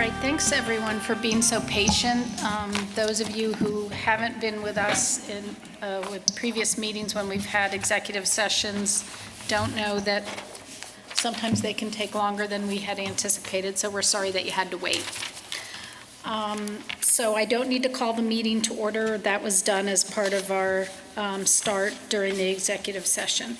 right, thanks everyone for being so patient. Those of you who haven't been with us with previous meetings when we've had executive sessions don't know that sometimes they can take longer than we had anticipated, so we're sorry that you had to wait. So I don't need to call the meeting to order. That was done as part of our start during the executive session.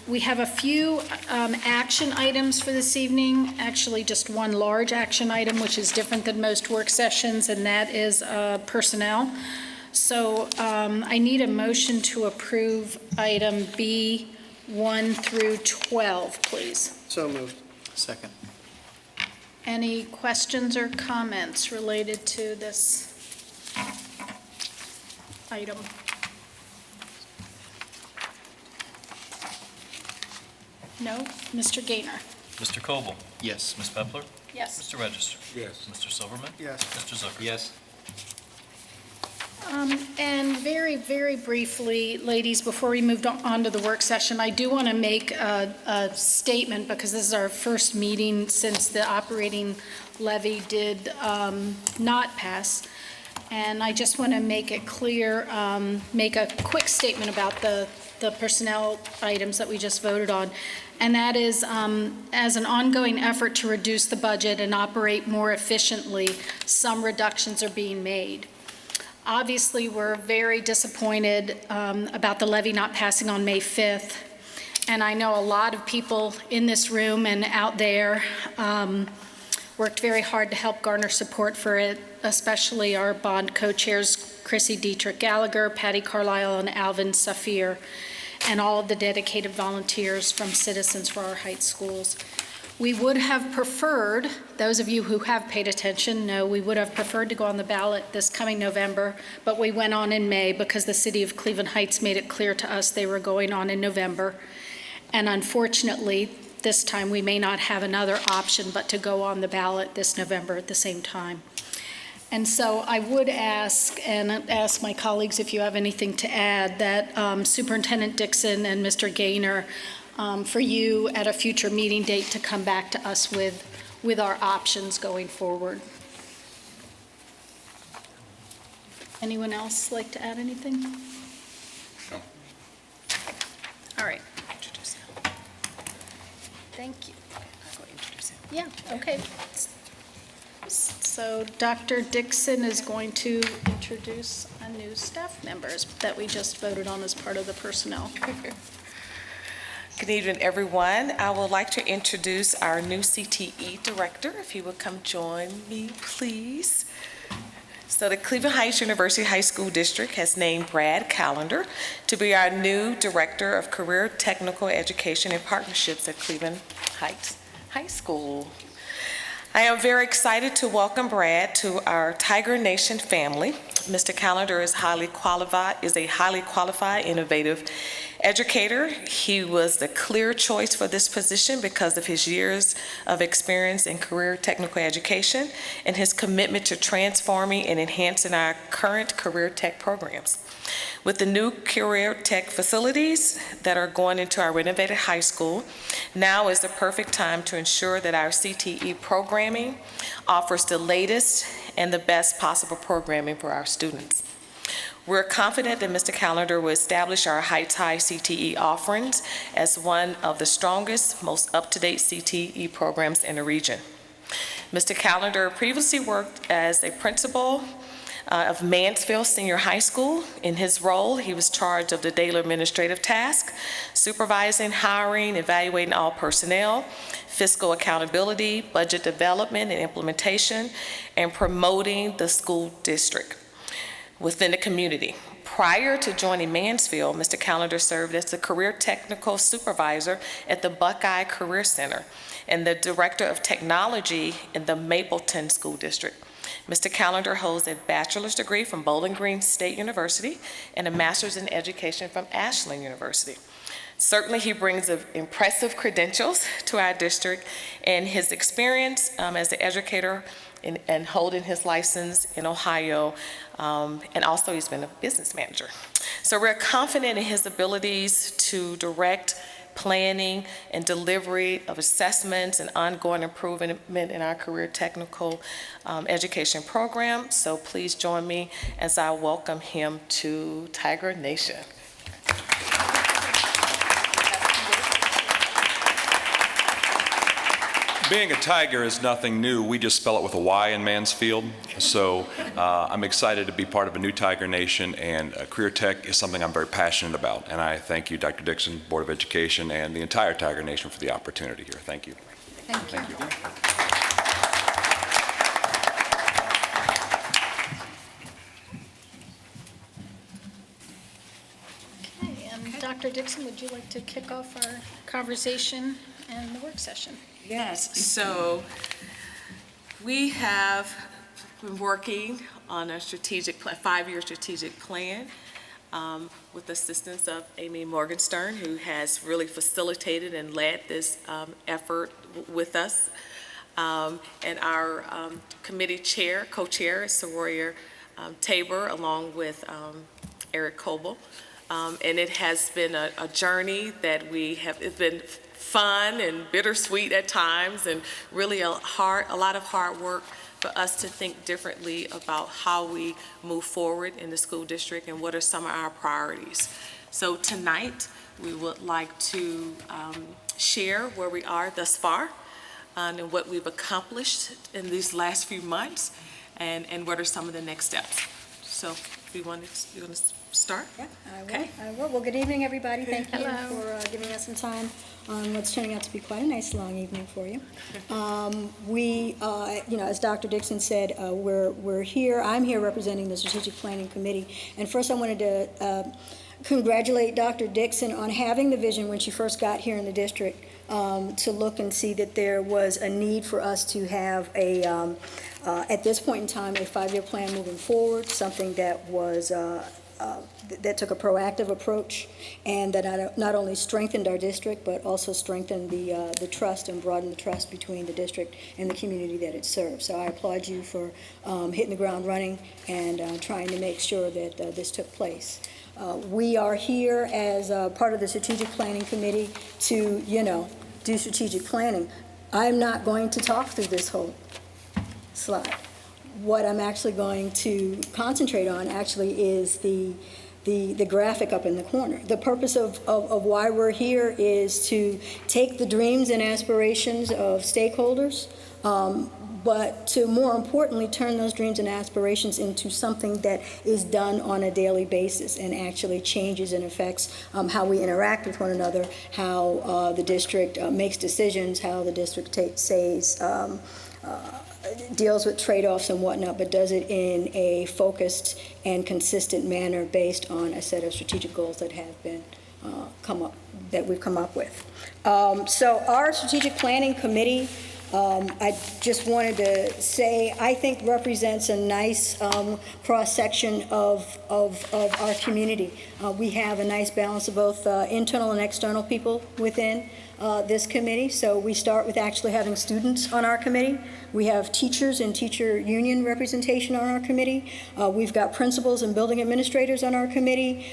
We have a few action items for this evening, actually just one large action item, which is different than most work sessions, and that is personnel. So I need a motion to approve item B 1 through 12, please. So moved. Second. Any questions or comments related to this item? No? Mr. Gaynor? Mr. Coble? Yes. Ms. Peppler? Yes. Mr. Register? Yes. Mr. Silverman? Yes. Mr. Zucker? Yes. And very, very briefly, ladies, before we move on to the work session, I do want to make a statement because this is our first meeting since the operating levy did not pass. And I just want to make it clear, make a quick statement about the personnel items that we just voted on. And that is, as an ongoing effort to reduce the budget and operate more efficiently, some reductions are being made. Obviously, we're very disappointed about the levy not passing on May 5th. And I know a lot of people in this room and out there worked very hard to help garner support for it, especially our bond co-chairs, Chrissy Dietrich Gallagher, Patty Carlisle, and Alvin Safir, and all of the dedicated volunteers from Citizens for Our Heights Schools. We would have preferred, those of you who have paid attention know, we would have preferred to go on the ballot this coming November, but we went on in May because the city of Cleveland Heights made it clear to us they were going on in November. And unfortunately, this time we may not have another option but to go on the ballot this November at the same time. And so I would ask, and ask my colleagues if you have anything to add, that Superintendent Dixon and Mr. Gaynor, for you at a future meeting date to come back to us with our options going forward. Anyone else like to add anything? No. All right. Introduce him. Thank you. I'll go introduce him. Yeah, okay. So Dr. Dixon is going to introduce a new staff members that we just voted on as part of the personnel. Good evening, everyone. I would like to introduce our new CTE director. If you would come join me, please. So the Cleveland Heights University High School District has named Brad Callender to be our new Director of Career Technical Education and Partnerships at Cleveland Heights High School. I am very excited to welcome Brad to our Tiger Nation family. Mr. Callender is a highly qualified, innovative educator. He was the clear choice for this position because of his years of experience in career technical education and his commitment to transforming and enhancing our current career tech programs. With the new career tech facilities that are going into our renovated high school, now is the perfect time to ensure that our CTE programming offers the latest and the best possible programming for our students. We're confident that Mr. Callender will establish our Heights High CTE offerings as one of the strongest, most up-to-date CTE programs in the region. Mr. Callender previously worked as a principal of Mansfield Senior High School. In his role, he was charged of the daily administrative task, supervising, hiring, evaluating all personnel, fiscal accountability, budget development and implementation, and promoting the school district within the community. Prior to joining Mansfield, Mr. Callender served as the career technical supervisor at the Buckeye Career Center and the director of technology in the Mapleton School District. Mr. Callender holds a bachelor's degree from Bowling Green State University and a master's in education from Ashland University. Certainly, he brings impressive credentials to our district, and his experience as an educator and holding his license in Ohio, and also he's been a business manager. So we're confident in his abilities to direct planning and delivery of assessments and ongoing improvement in our career technical education program. So please join me as I welcome him to Tiger Nation. Being a Tiger is nothing new. We just spell it with a Y in Mansfield. So I'm excited to be part of a new Tiger Nation, and career tech is something I'm very passionate about. And I thank you, Dr. Dixon, Board of Education, and the entire Tiger Nation for the opportunity here. Thank you. Thank you. Okay, and Dr. Dixon, would you like to kick off our conversation and the work session? Yes, so we have been working on a strategic plan, 5-year strategic plan with the assistance of Amy Morgenstern, who has really facilitated and led this effort with us. And our committee chair, co-chair, is Soroya Tabor, along with Eric Coble. And it has been a journey that it's been fun and bittersweet at times, and really a lot of hard work for us to think differently about how we move forward in the school district and what are some of our priorities. So tonight, we would like to share where we are thus far and what we've accomplished in these last few months, and what are some of the next steps. So you want to start? Yeah, I will. Okay. I will. Well, good evening, everybody. Thank you Hello. for giving us some time on what's turning out to be quite a nice long evening for you. As Dr. Dixon said, we're here. I'm here representing the Strategic Planning Committee. And first, I wanted to congratulate Dr. Dixon on having the vision when she first got here in the district to look and see that there was a need for us to have at this point in time, a 5-year plan moving forward, something that was that took a proactive approach and that not only strengthened our district, but also strengthened the trust and broadened the trust between the district and the community that it serves. So I applaud you for hitting the ground running and trying to make sure that this took place. We are here as part of the Strategic Planning Committee to, do strategic planning. I'm not going to talk through this whole slide. What I'm actually going to concentrate on actually is the graphic up in the corner. The purpose of why we're here is to take the dreams and aspirations of stakeholders, but to more importantly turn those dreams and aspirations into something that is done on a daily basis and actually changes and affects how we interact with one another, how the district makes decisions, how the district deals with trade-offs and whatnot, but does it in a focused and consistent manner based on a set of strategic goals that have been we've come up with. So our strategic planning committee, I just wanted to say, I think represents a nice cross-section of our community. We have a nice balance of both internal and external people within this committee. So we start with actually having students on our committee. We have teachers and teacher union representation on our committee. We've got principals and building administrators on our committee.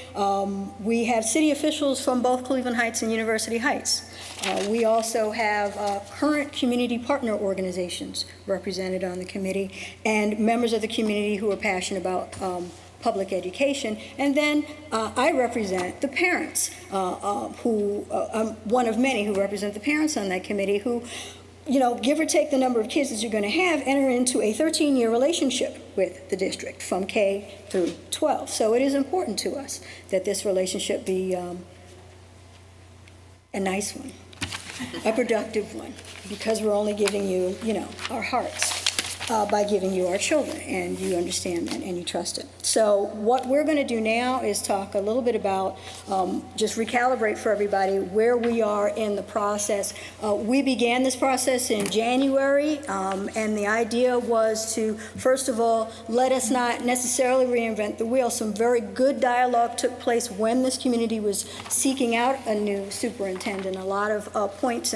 We have city officials from both Cleveland Heights and University Heights. We also have current community partner organizations represented on the committee and members of the community who are passionate about public education. And then I represent the parents, who I'm one of many who represent the parents on that committee who, give or take the number of kids that you're going to have, enter into a 13-year relationship with the district from K through 12. So it is important to us that this relationship be a nice one, a productive one, because we're only giving you, our hearts by giving you our children, and you understand that and you trust it. So what we're going to do now is talk a little bit about, just recalibrate for everybody where we are in the process. We began this process in January, and the idea was to, first of all, let us not necessarily reinvent the wheel. Some very good dialogue took place when this community was seeking out a new superintendent. A lot of points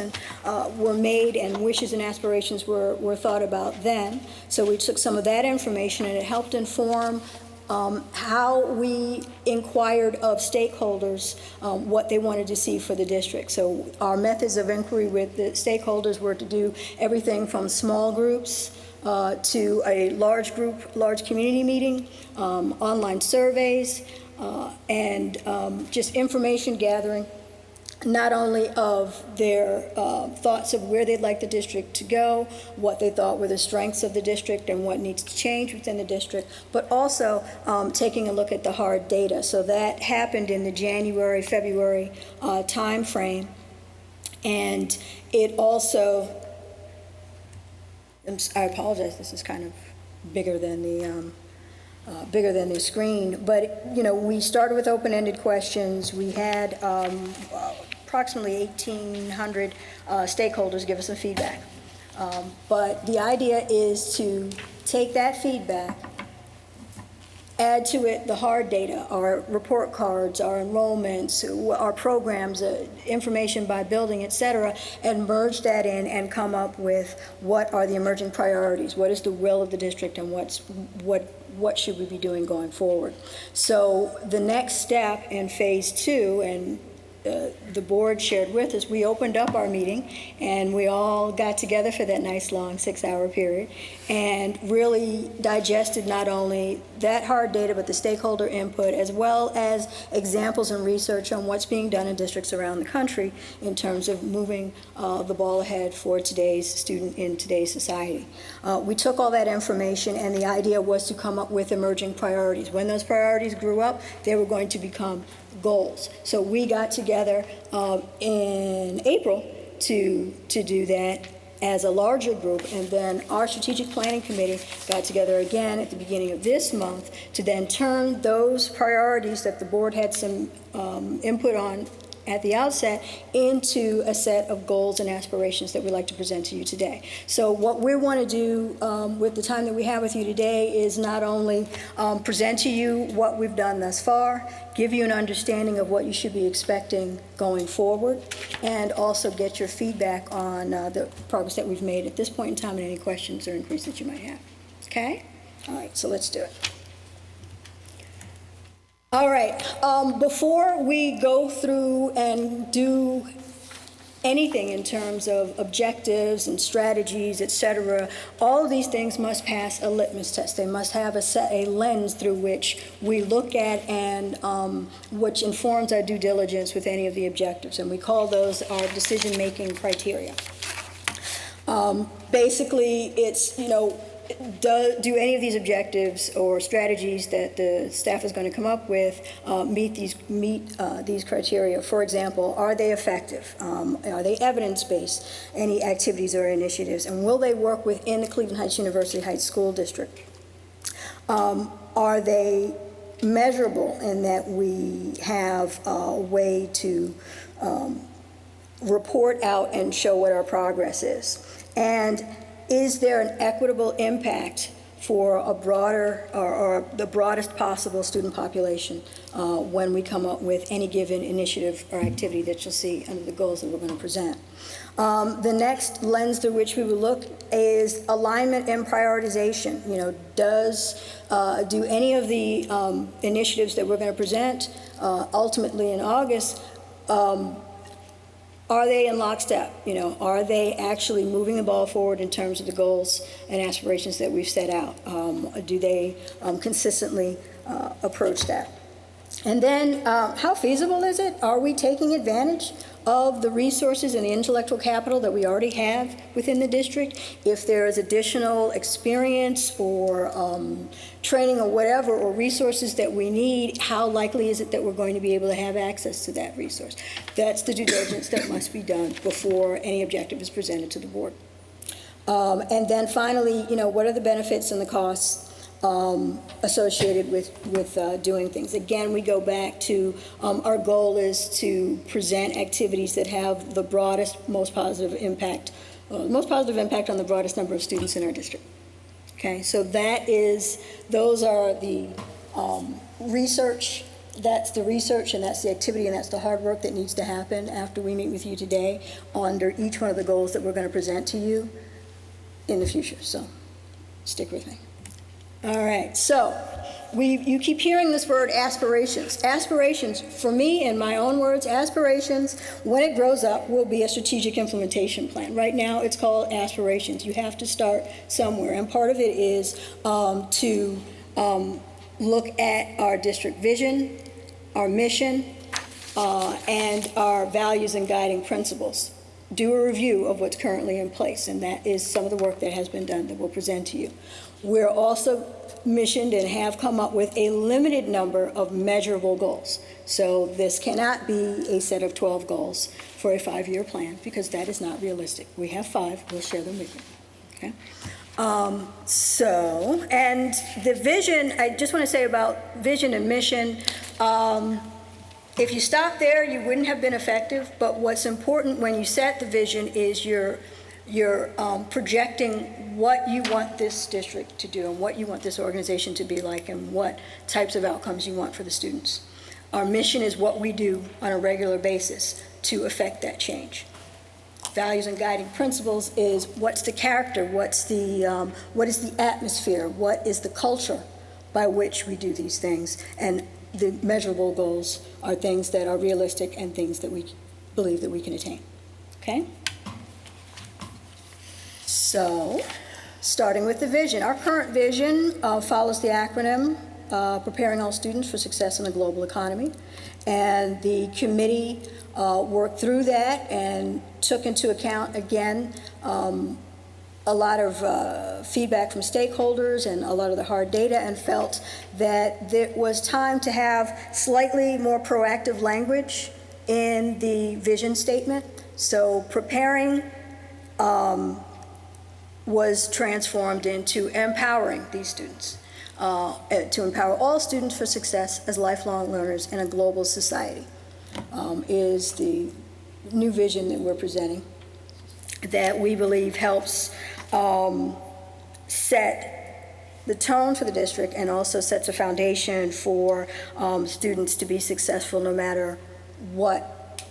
were made and wishes and aspirations were thought about then. So we took some of that information and it helped inform how we inquired of stakeholders what they wanted to see for the district. So our methods of inquiry with the stakeholders were to do everything from small groups to a large group, large community meeting, online surveys, and just information gathering, not only of their thoughts of where they'd like the district to go, what they thought were the strengths of the district and what needs to change within the district, but also taking a look at the hard data. So that happened in the January, February time frame. And it also, I apologize, this is kind of bigger than the screen, but we started with open-ended questions. We had approximately 1,800 stakeholders give us some feedback. But the idea is to take that feedback, add to it the hard data, our report cards, our enrollments, our programs, information by building, et cetera, and merge that in and come up with what are the emerging priorities, what is the will of the district, and what should we be doing going forward. So the next step in phase 2, and the board shared with us, we opened up our meeting and we all got together for that nice long 6-hour period and really digested not only that hard data but the stakeholder input, as well as examples and research on what's being done in districts around the country in terms of moving the ball ahead for today's student in today's society. We took all that information, and the idea was to come up with emerging priorities. When those priorities grew up, they were going to become goals. So we got together in April to do that as a larger group, and then our strategic planning committee got together again at the beginning of this month to then turn those priorities that the board had some input on at the outset into a set of goals and aspirations that we'd like to present to you today. So what we want to do with the time that we have with you today is not only present to you what we've done thus far, give you an understanding of what you should be expecting going forward, and also get your feedback on the progress that we've made at this point in time and any questions or inquiries that you might have. Okay? All right, so let's do it. All right, before we go through and do anything in terms of objectives and strategies, et cetera, all of these things must pass a litmus test. They must have a lens through which we look at and which informs our due diligence with any of the objectives, and we call those our decision-making criteria. Basically, it's, do any of these objectives or strategies that the staff is going to come up with meet these criteria? For example, are they effective? Are they evidence-based? Any activities or initiatives? And will they work within the Cleveland Heights University Heights School District? Are they measurable in that we have a way to report out and show what our progress is? And is there an equitable impact for a broader or the broadest possible student population when we come up with any given initiative or activity that you'll see under the goals that we're going to present? The next lens through which we will look is alignment and prioritization. Do any of the initiatives that we're going to present ultimately in August, are they in lockstep? Are they actually moving the ball forward in terms of the goals and aspirations that we've set out? Do they consistently approach that? And then how feasible is it? Are we taking advantage of the resources and the intellectual capital that we already have within the district? If there is additional experience or training or whatever, or resources that we need, how likely is it that we're going to be able to have access to that resource? That's the due diligence that must be done before any objective is presented to the board. And then finally, what are the benefits and the costs associated with doing things? Again, we go back to our goal is to present activities that have the broadest, most positive impact on the broadest number of students in our district. Okay, so those are the research. That's the research, and that's the activity, and that's the hard work that needs to happen after we meet with you today under each one of the goals that we're going to present to you in the future. So stick with me. All right, so you keep hearing this word aspirations. Aspirations, for me, in my own words, aspirations, when it grows up, will be a strategic implementation plan. Right now, it's called aspirations. You have to start somewhere, and part of it is to look at our district vision, our mission, and our values and guiding principles. Do a review of what's currently in place, and that is some of the work that has been done that we'll present to you. We're also missioned and have come up with a limited number of measurable goals. So this cannot be a set of 12 goals for a 5-year plan, because that is not realistic. We have 5, we'll share them with you, okay? And the vision, I just want to say about vision and mission, if you stop there, you wouldn't have been effective, but what's important when you set the vision is you're projecting what you want this district to do and what you want this organization to be like and what types of outcomes you want for the students. Our mission is what we do on a regular basis to affect that change. Values and guiding principles is what's the character, what is the atmosphere, what is the culture by which we do these things, and the measurable goals are things that are realistic and things that we believe that we can attain, okay? So, starting with the vision. Our current vision follows the acronym, Preparing All Students for Success in the Global Economy. And the committee worked through that and took into account, again, a lot of feedback from stakeholders and a lot of the hard data, and felt that it was time to have slightly more proactive language in the vision statement. So preparing was transformed into empowering these students, to empower all students for success as lifelong learners in a global society, is the new vision that we're presenting, that we believe helps set the tone for the district and also sets a foundation for students to be successful no matter what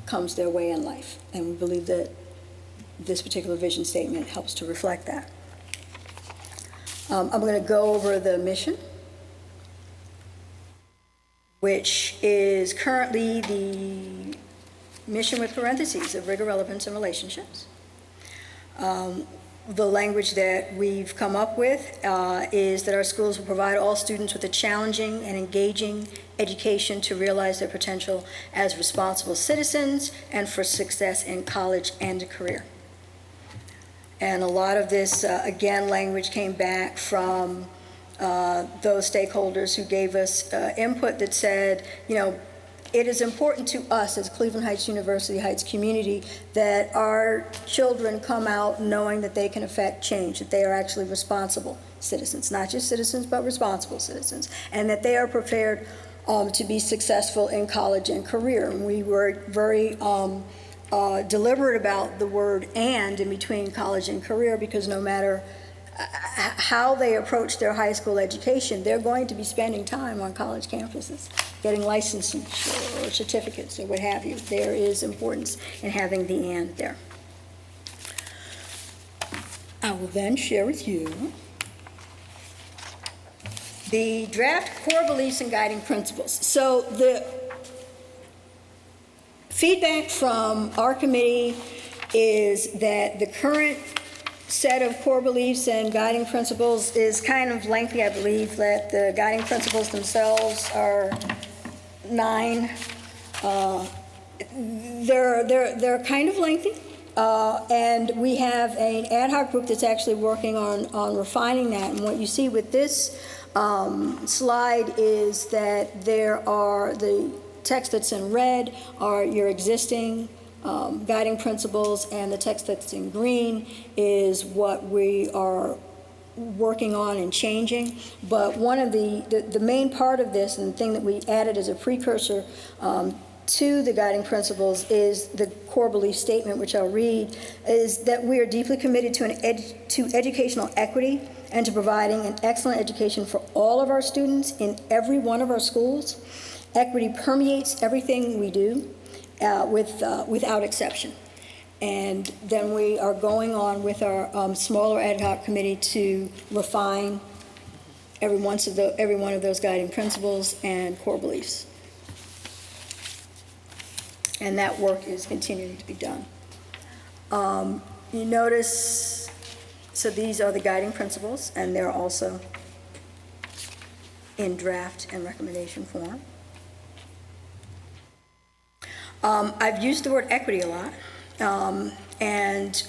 comes their way in life. And we believe that this particular vision statement helps to reflect that. I'm going to go over the mission, which is currently the mission with parentheses of rigor, relevance, and relationships. The language that we've come up with is that our schools will provide all students with a challenging and engaging education to realize their potential as responsible citizens and for success in college and a career. And a lot of this, again, language came back from those stakeholders who gave us input that said, you know, it is important to us as Cleveland Heights University Heights community that our children come out knowing that they can affect change, that they are actually responsible citizens, not just citizens, but responsible citizens, and that they are prepared to be successful in college and career. And we were very deliberate about the word "and" in between college and career, because no matter how they approach their high school education, they're going to be spending time on college campuses, getting licenses or certificates or what have you. There is importance in having the "and" there. I will then share with you the draft core beliefs and guiding principles. So the feedback from our committee is that the current set of core beliefs and guiding principles is kind of lengthy. I believe that the guiding principles themselves are 9. They're kind of lengthy, and we have an ad hoc group that's actually working on refining that. And what you see with this slide is that there are the text that's in red are your existing guiding principles, and the text that's in green is what we are working on and changing. But one of the main part of this, and the thing that we added as a precursor to the guiding principles, is the core belief statement, which I'll read, is that we are deeply committed to educational equity and to providing an excellent education for all of our students in every one of our schools. Equity permeates everything we do, without exception. And then we are going on with our smaller ad hoc committee to refine every one of those guiding principles and core beliefs. And that work is continuing to be done. You notice, so these are the guiding principles, and they're also in draft and recommendation form. I've used the word equity a lot, and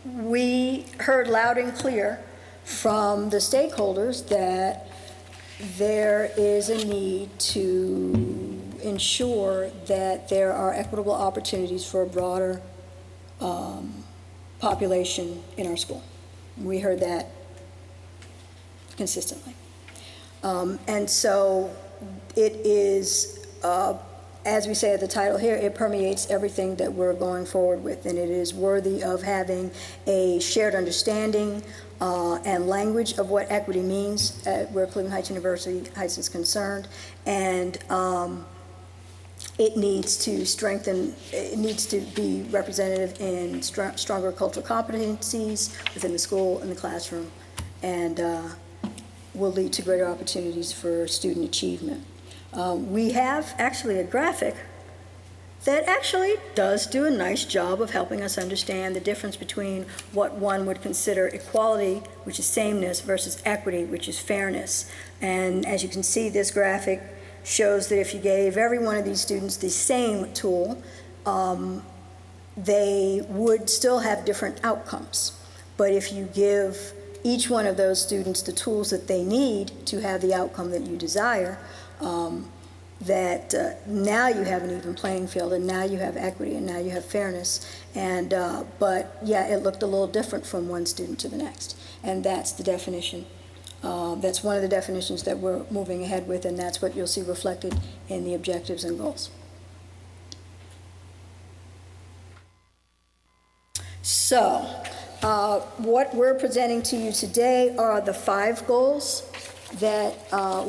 we heard loud and clear from the stakeholders that there is a need to ensure that there are equitable opportunities for a broader population in our school. We heard that consistently. And so it is, as we say at the title here, it permeates everything that we're going forward with, and it is worthy of having a shared understanding and language of what equity means where Cleveland Heights University Heights is concerned, and it needs to strengthen, it needs to be representative in stronger cultural competencies within the school and the classroom, and will lead to greater opportunities for student achievement. We have actually a graphic that actually does do a nice job of helping us understand the difference between what one would consider equality, which is sameness, versus equity, which is fairness. And as you can see, this graphic shows that if you gave every one of these students the same tool, they would still have different outcomes. But if you give each one of those students the tools that they need to have the outcome that you desire, now you have an even playing field, and now you have equity, and now you have fairness. And but yeah, it looked a little different from one student to the next, and that's the definition. That's one of the definitions that we're moving ahead with, and that's what you'll see reflected in the objectives and goals. So, what we're presenting to you today are the 5 goals that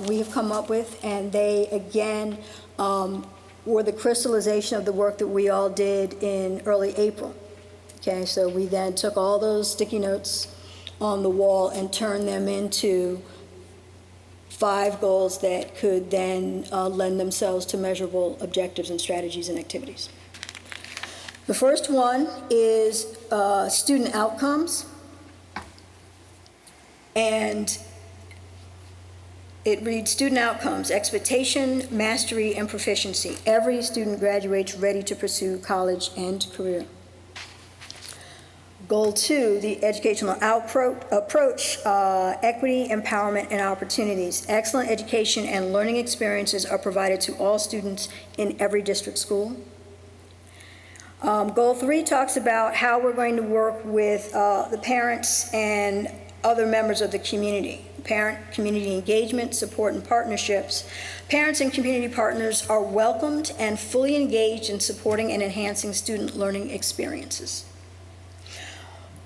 we have come up with, and they, again, were the crystallization of the work that we all did in early April. Okay, so we then took all those sticky notes on the wall and turned them into 5 goals that could then lend themselves to measurable objectives and strategies and activities. The first one is student outcomes, and it reads, student outcomes, expectation, mastery, and proficiency. Every student graduates ready to pursue college and career. Goal 2, the educational approach, equity, empowerment, and opportunities. Excellent education and learning experiences are provided to all students in every district school. Goal 3 talks about how we're going to work with the parents and other members of the community. Parent-community engagement, support, and partnerships. Parents and community partners are welcomed and fully engaged in supporting and enhancing student learning experiences.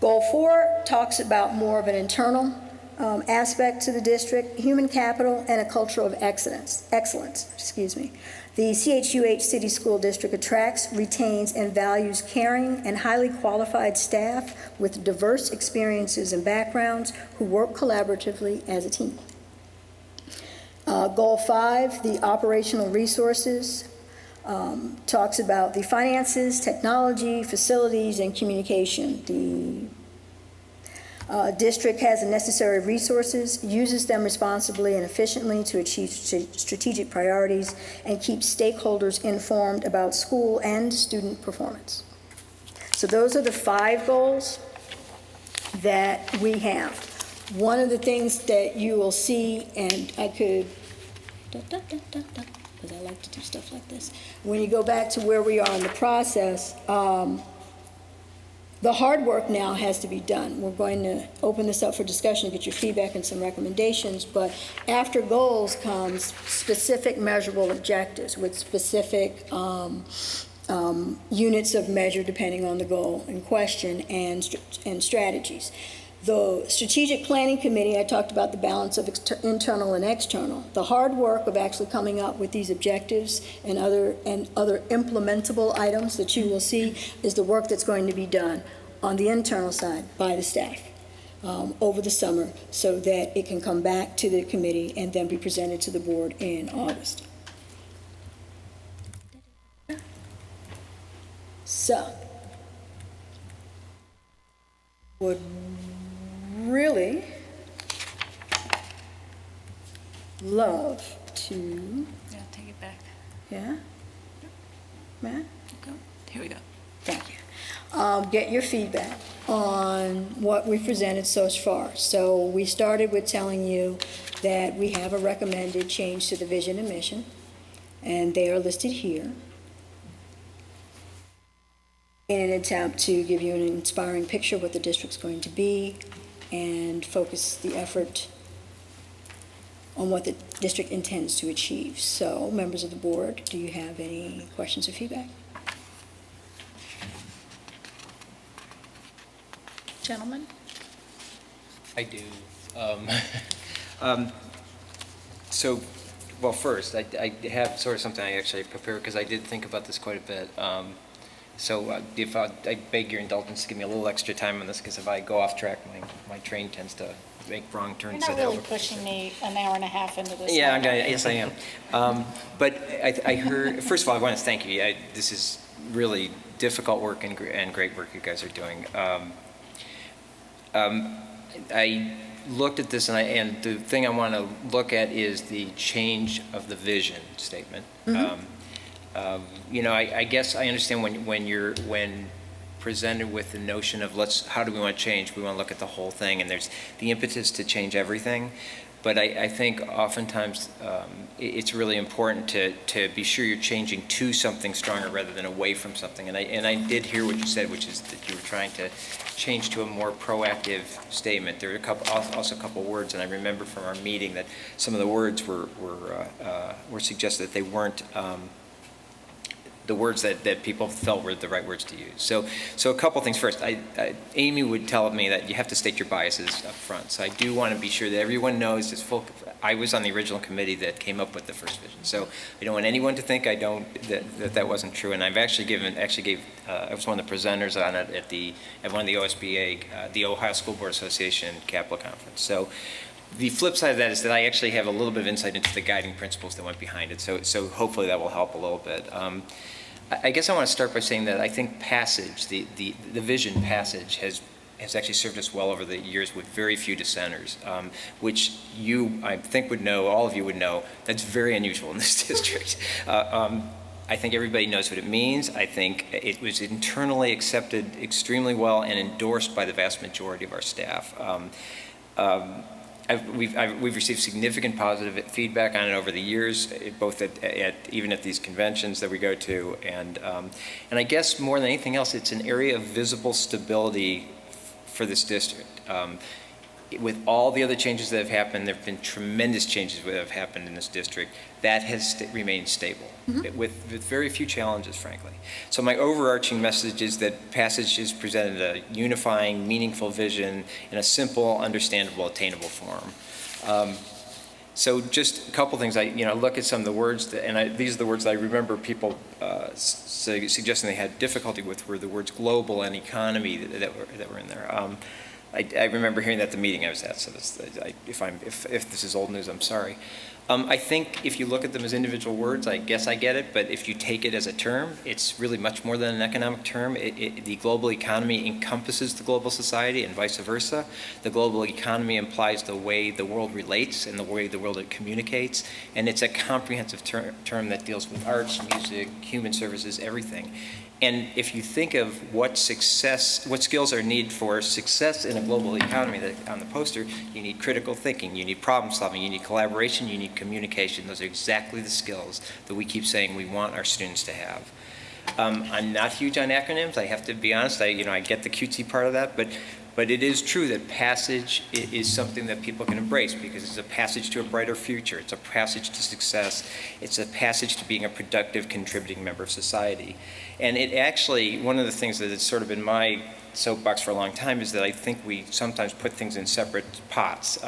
Goal 4 talks about more of an internal aspect to the district, human capital, and a culture of excellence. The CHUH City School District attracts, retains, and values caring and highly qualified staff with diverse experiences and backgrounds who work collaboratively as a team. Goal 5, the operational resources, talks about the finances, technology, facilities, and communication. The district has the necessary resources, uses them responsibly and efficiently to achieve strategic priorities, and keeps stakeholders informed about school and student performance. So those are the 5 goals that we have. One of the things that you will see, and I could, because I like to do stuff like this, when you go back to where we are in the process, the hard work now has to be done. We're going to open this up for discussion, get your feedback and some recommendations, but after goals comes specific measurable objectives with specific units of measure depending on the goal in question and strategies. The Strategic Planning Committee, I talked about the balance of internal and external. The hard work of actually coming up with these objectives and other implementable items that you will see is the work that's going to be done on the internal side by the staff. over the summer so that it can come back to the committee and then be presented to the board in August. So, would really love to, Yeah, take it back. yeah? Matt? Go. Here we go. Thank you. Get your feedback on what we've presented so far. So we started with telling you that we have a recommended change to the vision and mission, and they are listed here in an attempt to give you an inspiring picture of what the district's going to be and focus the effort on what the district intends to achieve. So, members of the board, do you have any questions or feedback? Gentlemen? I do. So, well, first, I have sort of something I actually prepared because I did think about this quite a bit. So if I beg your indulgence to give me a little extra time on this, because if I go off track, my train tends to make wrong turns. You're not really pushing me an hour and a half into this. Yeah, yes, I am. But I heard, first of all, I want to thank you. This is really difficult work and great work you guys are doing. I looked at this, and the thing I want to look at is the change of the vision statement. Mm-hmm. I guess I understand when presented with the notion of how do we want to change? We want to look at the whole thing, and there's the impetus to change everything. But I think oftentimes it's really important to be sure you're changing to something stronger rather than away from something. And I did hear what you said, which is that you were trying to change to a more proactive statement. There were also a couple words, and I remember from our meeting that some of the words were suggested that they weren't the words that people felt were the right words to use. So a couple things. First, Amy would tell me that you have to state your biases up front. So I do want to be sure that everyone knows I was on the original committee that came up with the first vision. So I don't want anyone to think that wasn't true. And I've actually I was one of the presenters on it at one of the OSBA, the Ohio School Board Association Capitol Conference. So the flip side of that is that I actually have a little bit of insight into the guiding principles that went behind it. So hopefully that will help a little bit. I guess I want to start by saying that I think the vision passage has actually served us well over the years with very few dissenters, which I think all of you would know, that's very unusual in this district. I think everybody knows what it means. I think it was internally accepted extremely well and endorsed by the vast majority of our staff. We've received significant positive feedback on it over the years, both even at these conventions that we go to, and I guess more than anything else, it's an area of visible stability for this district. With all the other changes that have happened, there have been tremendous changes that have happened in this district. That has remained stable, with very few challenges, frankly. So my overarching message is that Passage has presented a unifying, meaningful vision in a simple, understandable, attainable form. So just a couple things. I look at some of the words, these are the words that I remember people suggesting they had difficulty with, were the words global and economy that were in there. I remember hearing that at the meeting I was at, so if this is old news, I'm sorry. I think if you look at them as individual words, I guess I get it, but if you take it as a term, it's really much more than an economic term. The global economy encompasses the global society and vice versa. The global economy implies the way the world relates and the way the world communicates, and it's a comprehensive term that deals with arts, music, human services, everything. And if you think of what skills are needed for success in a global economy, on the poster, you need critical thinking, you need problem solving, you need collaboration, you need communication. Those are exactly the skills that we keep saying we want our students to have. I'm not huge on acronyms. I have to be honest. I get the cutesy part of that, but it is true that Passage is something that people can embrace because it's a passage to a brighter future. It's a passage to success. It's a passage to being a productive, contributing member of society. And it actually, one of the things that has sort of been my soapbox for a long time is that I think we sometimes put things in separate pots.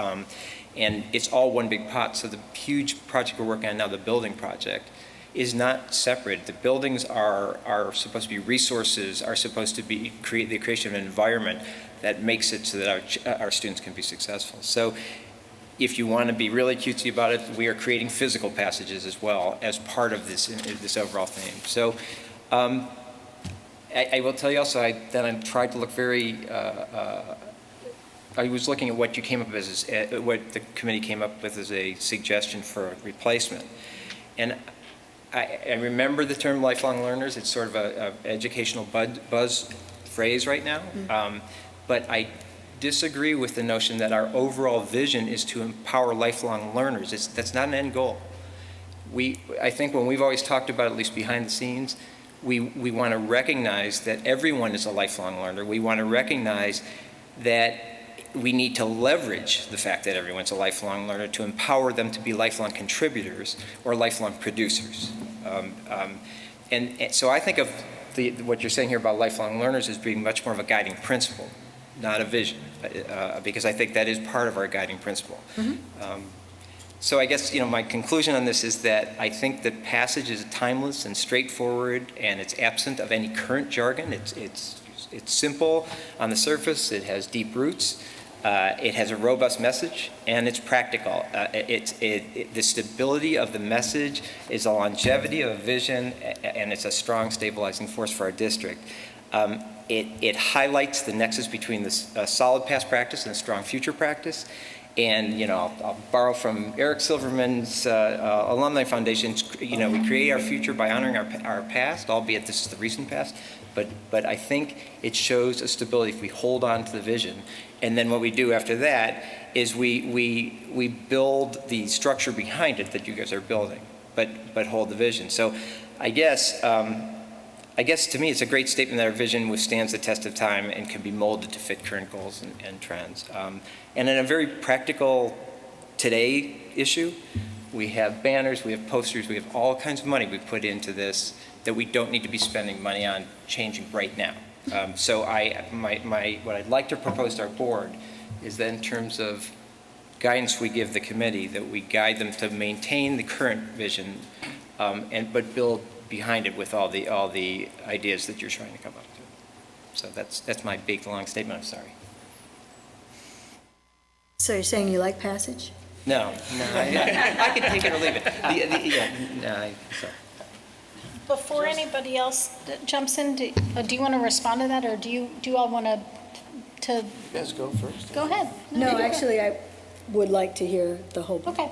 And it's all one big pot. So the huge project we're working on now, the building project, is not separate. The buildings are supposed to be resources, are supposed to be the creation of an environment that makes it so that our students can be successful. So if you want to be really cutesy about it, we are creating physical passages as well as part of this overall theme. So I will tell you also that I tried to look very, I was looking at what you came up with, what the committee came up with as a suggestion for a replacement. And I remember the term lifelong learners. It's sort of a educational buzz phrase right now. But I disagree with the notion that our overall vision is to empower lifelong learners. That's not an end goal. I think when we've always talked about, at least behind the scenes, we want to recognize that everyone is a lifelong learner. We want to recognize that we need to leverage the fact that everyone's a lifelong learner to empower them to be lifelong contributors or lifelong producers. And so I think of what you're saying here about lifelong learners as being much more of a guiding principle, not a vision, because I think that is part of our guiding principle. So I guess, my conclusion on this is that I think the passage is timeless and straightforward, and it's absent of any current jargon. It's simple on the surface. It has deep roots. It has a robust message, and it's practical. The stability of the message is a longevity of a vision, and it's a strong stabilizing force for our district. It highlights the nexus between the solid past practice and a strong future practice. And, I'll borrow from Eric Silverman's Alumni Foundation. We create our future by honoring our past, albeit this is the recent past. But I think it shows a stability if we hold on to the vision. And then what we do after that is we build the structure behind it that you guys are building, but hold the vision. So I guess to me it's a great statement that our vision withstands the test of time and can be molded to fit current goals and trends. And in a very practical today issue, we have banners, we have posters, we have all kinds of money we put into this that we don't need to be spending money on changing right now. So what I'd like to propose to our board is that in terms of guidance we give the committee, that we guide them to maintain the current vision, but build behind it with all the ideas that you're trying to come up with. So that's my big long statement. I'm sorry. So you're saying you like passage? No, I can take it or leave it. Sorry. Before anybody else jumps in, do you want to respond to that, or do you all want to? Let's go first. Go ahead. No, you go actually, I would like to hear the whole. Okay.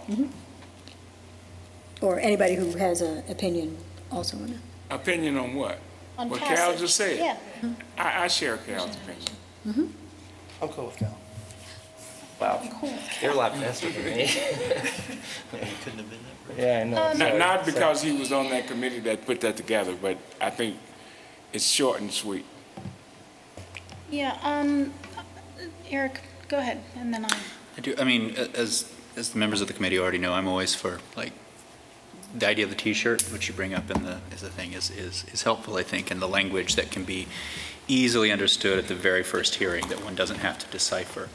Or anybody who has an opinion also on it. Opinion on what? On What passage. Cal just said? Yeah. I share Cal's opinion. I'm cool with Cal. Wow, you're a lot faster than me. Couldn't have been that. Yeah, I know. Not because he was on that committee that put that together, but I think it's short and sweet. Yeah. Eric, go ahead, and then I do. I mean, as the members of the committee already know, I'm always for the idea of the T-shirt, which you bring up as a thing, is helpful. I think, and the language that can be easily understood at the very first hearing that one doesn't have to decipher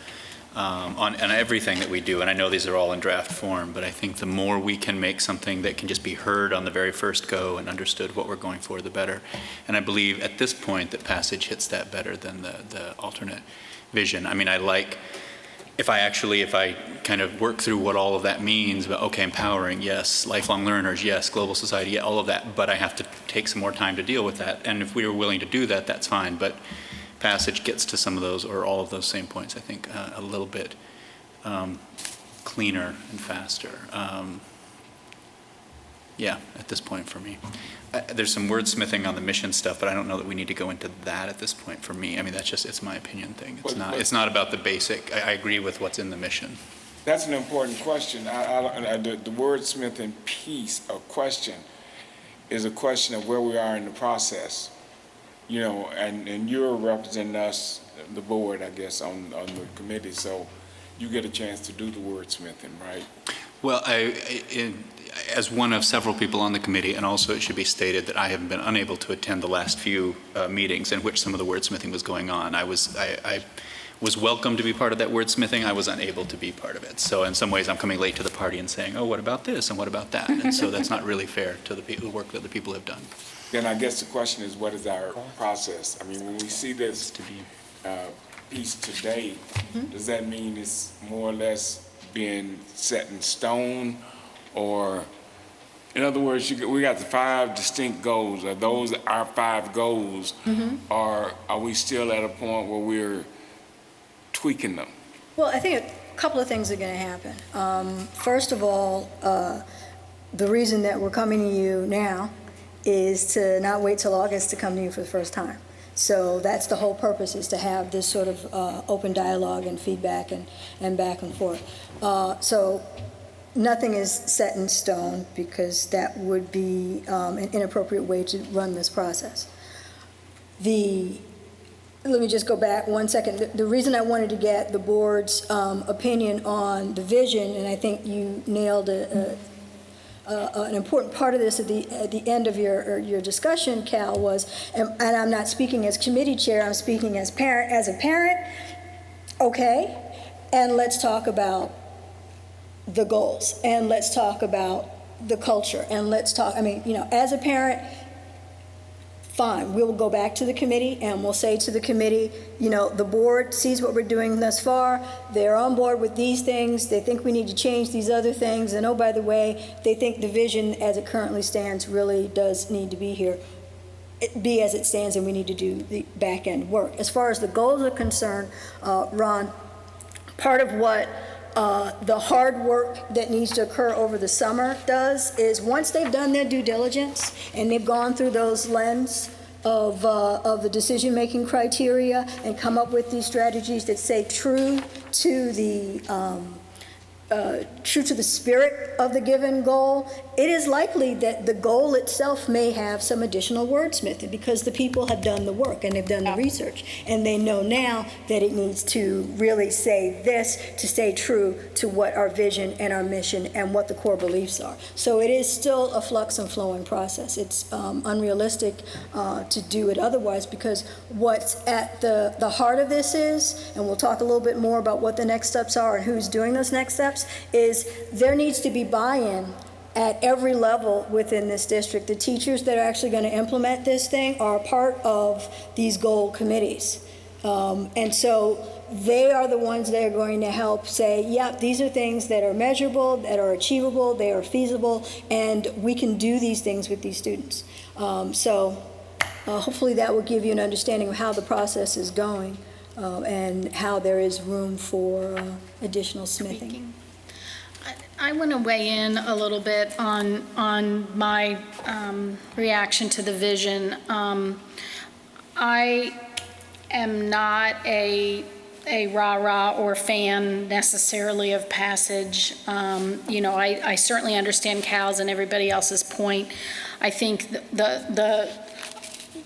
on everything that we do. And I know these are all in draft form, but I think the more we can make something that can just be heard on the very first go and understood what we're going for, the better. And I believe at this point that passage hits that better than the alternate vision. I mean, I like. If I kind of work through what all of that means, but okay, empowering, yes, lifelong learners, yes, global society, yeah, all of that, but I have to take some more time to deal with that. And if we are willing to do that, that's fine. But passage gets to some of those or all of those same points, I think, a little bit cleaner and faster. Yeah, at this point for me. There's some wordsmithing on the mission stuff, but I don't know that we need to go into that at this point for me. I mean, it's my opinion thing. It's not about the basic. I agree with what's in the mission. That's an important question. The wordsmithing piece of question is a question of where we are in the process. And you're representing us, the board, I guess, on the committee, so you get a chance to do the wordsmithing, right? Well, as one of several people on the committee, and also it should be stated that I have been unable to attend the last few meetings in which some of the wordsmithing was going on. I was welcome to be part of that wordsmithing, I was unable to be part of it. So in some ways, I'm coming late to the party and saying, oh, what about this and what about that? And so that's not really fair to the work that the people have done. Then I guess the question is, what is our process? I mean, when we see this piece today, does that mean it's more or less being set in stone? Or, in other words, we got the 5 distinct goals. Are those our 5 goals? Or are we still at a point where we're tweaking them? Well, I think a couple of things are going to happen. First of all, the reason that we're coming to you now is to not wait till August to come to you for the first time. So that's the whole purpose, is to have this sort of open dialogue and feedback and back and forth. So nothing is set in stone, because that would be an inappropriate way to run this process. Let me just go back 1 second. The reason I wanted to get the board's opinion on the vision, and I think you nailed an important part of this at the end of your discussion, Cal, was, and I'm not speaking as committee chair, I'm speaking as a parent, okay, and let's talk about the goals, and let's talk about the culture, and let's talk, I mean, as a parent, fine, we'll go back to the committee and we'll say to the committee, the board sees what we're doing thus far, they're on board with these things, they think we need to change these other things, and oh, by the way, they think the vision as it currently stands really does need to be here, be as it stands, and we need to do the back end work. As far as the goals are concerned, Ron, part of what the hard work that needs to occur over the summer does is, once they've done their due diligence and they've gone through those lens of the decision-making criteria and come up with these strategies that say true to the spirit of the given goal, it is likely that the goal itself may have some additional wordsmithing, because the people have done the work and they've done the research, and they know now that it needs to really say this to stay true to what our vision and our mission and what the core beliefs are. So it is still a flux and flowing process. It's unrealistic to do it otherwise, because what's at the heart of this is, and we'll talk a little bit more about what the next steps are and who's doing those next steps, is there needs to be buy-in at every level within this district. The teachers that are actually going to implement this thing are part of these goal committees. And so they are the ones that are going to help say, yep, these are things that are measurable, that are achievable, they are feasible, and we can do these things with these students. Hopefully that will give you an understanding of how the process is going and how there is room for additional smithing. I want to weigh in a little bit on my reaction to the vision. I am not a rah-rah or fan necessarily of Passage. I certainly understand Cal's and everybody else's point. I think the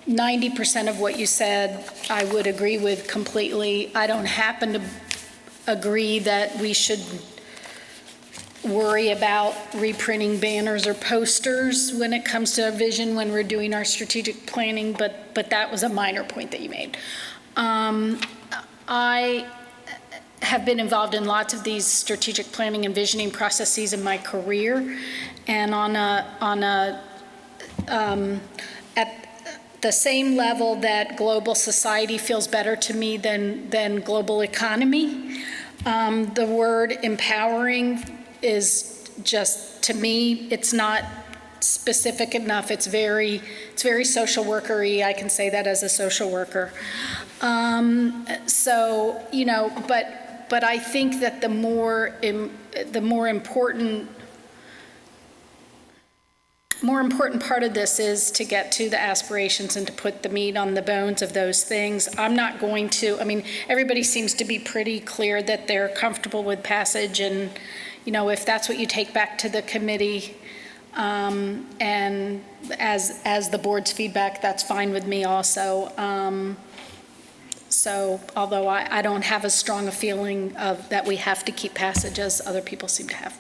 90% of what you said I would agree with completely. I don't happen to agree that we should worry about reprinting banners or posters when it comes to a vision when we're doing our strategic planning, but that was a minor point that you made. I have been involved in lots of these strategic planning and visioning processes in my career, and at the same level that global society feels better to me than global economy, the word empowering is just, to me, it's not specific enough. It's very social worker-y. I can say that as a social worker. But I think that the more important part of this is to get to the aspirations and to put the meat on the bones of those things. I'm not going to, everybody seems to be pretty clear that they're comfortable with Passage, and if that's what you take back to the committee, and as the board's feedback, that's fine with me also. So although I don't have as strong a feeling of that we have to keep Passage as other people seem to have.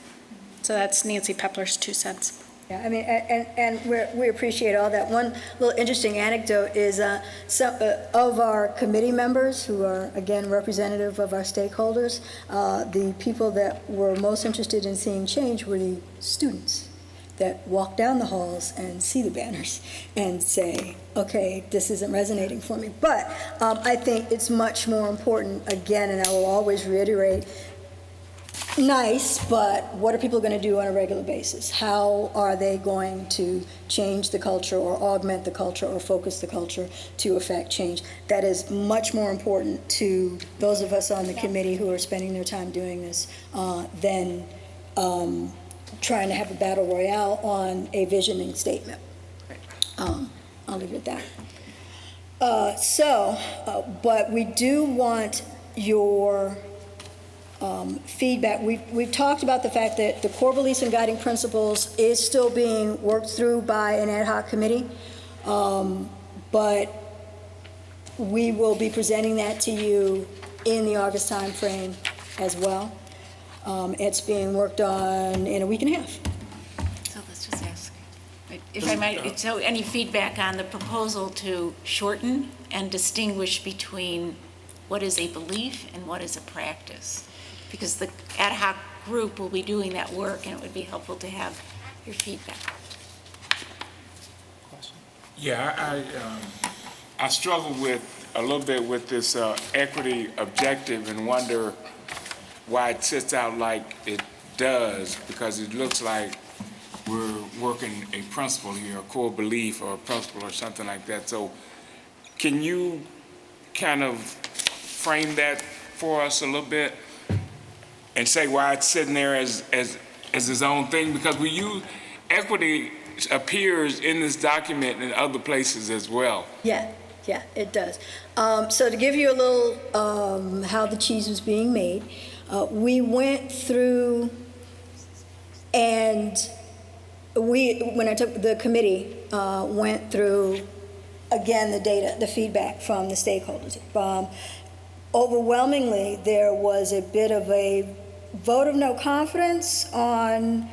So that's Nancy Peppler's 2 cents. Yeah, I mean, and we appreciate all that. One little interesting anecdote is some of our committee members, who are, again, representative of our stakeholders, the people that were most interested in seeing change were the students that walk down the halls and see the banners and say, okay, this isn't resonating for me. But I think it's much more important, again, and I will always reiterate, nice, but what are people going to do on a regular basis? How are they going to change the culture or augment the culture or focus the culture to affect change? That is much more important to those of us on the committee who are spending their time doing this than trying to have a battle royale on a visioning statement. I'll leave it at that. But we do want your feedback. We've talked about the fact that the core beliefs and guiding principles is still being worked through by an ad hoc committee, but we will be presenting that to you in the August timeframe as well. It's being worked on in a week and a half. So let's just ask, if I might, so any feedback on the proposal to shorten and distinguish between what is a belief and what is a practice? Because the ad hoc group will be doing that work, and it would be helpful to have your feedback. Yeah, I struggle with a little bit with this equity objective and wonder why it sits out like it does, because it looks like we're working a principle here, a core belief or a principle or something like that. So can you kind of frame that for us a little bit and say why it's sitting there as its own thing? Because we use equity appears in this document and other places as well. Yeah, it does. So to give you a little how the cheese was being made, we went through and when I took the committee, went through again the data, the feedback from the stakeholders. Overwhelmingly, there was a bit of a vote of no confidence on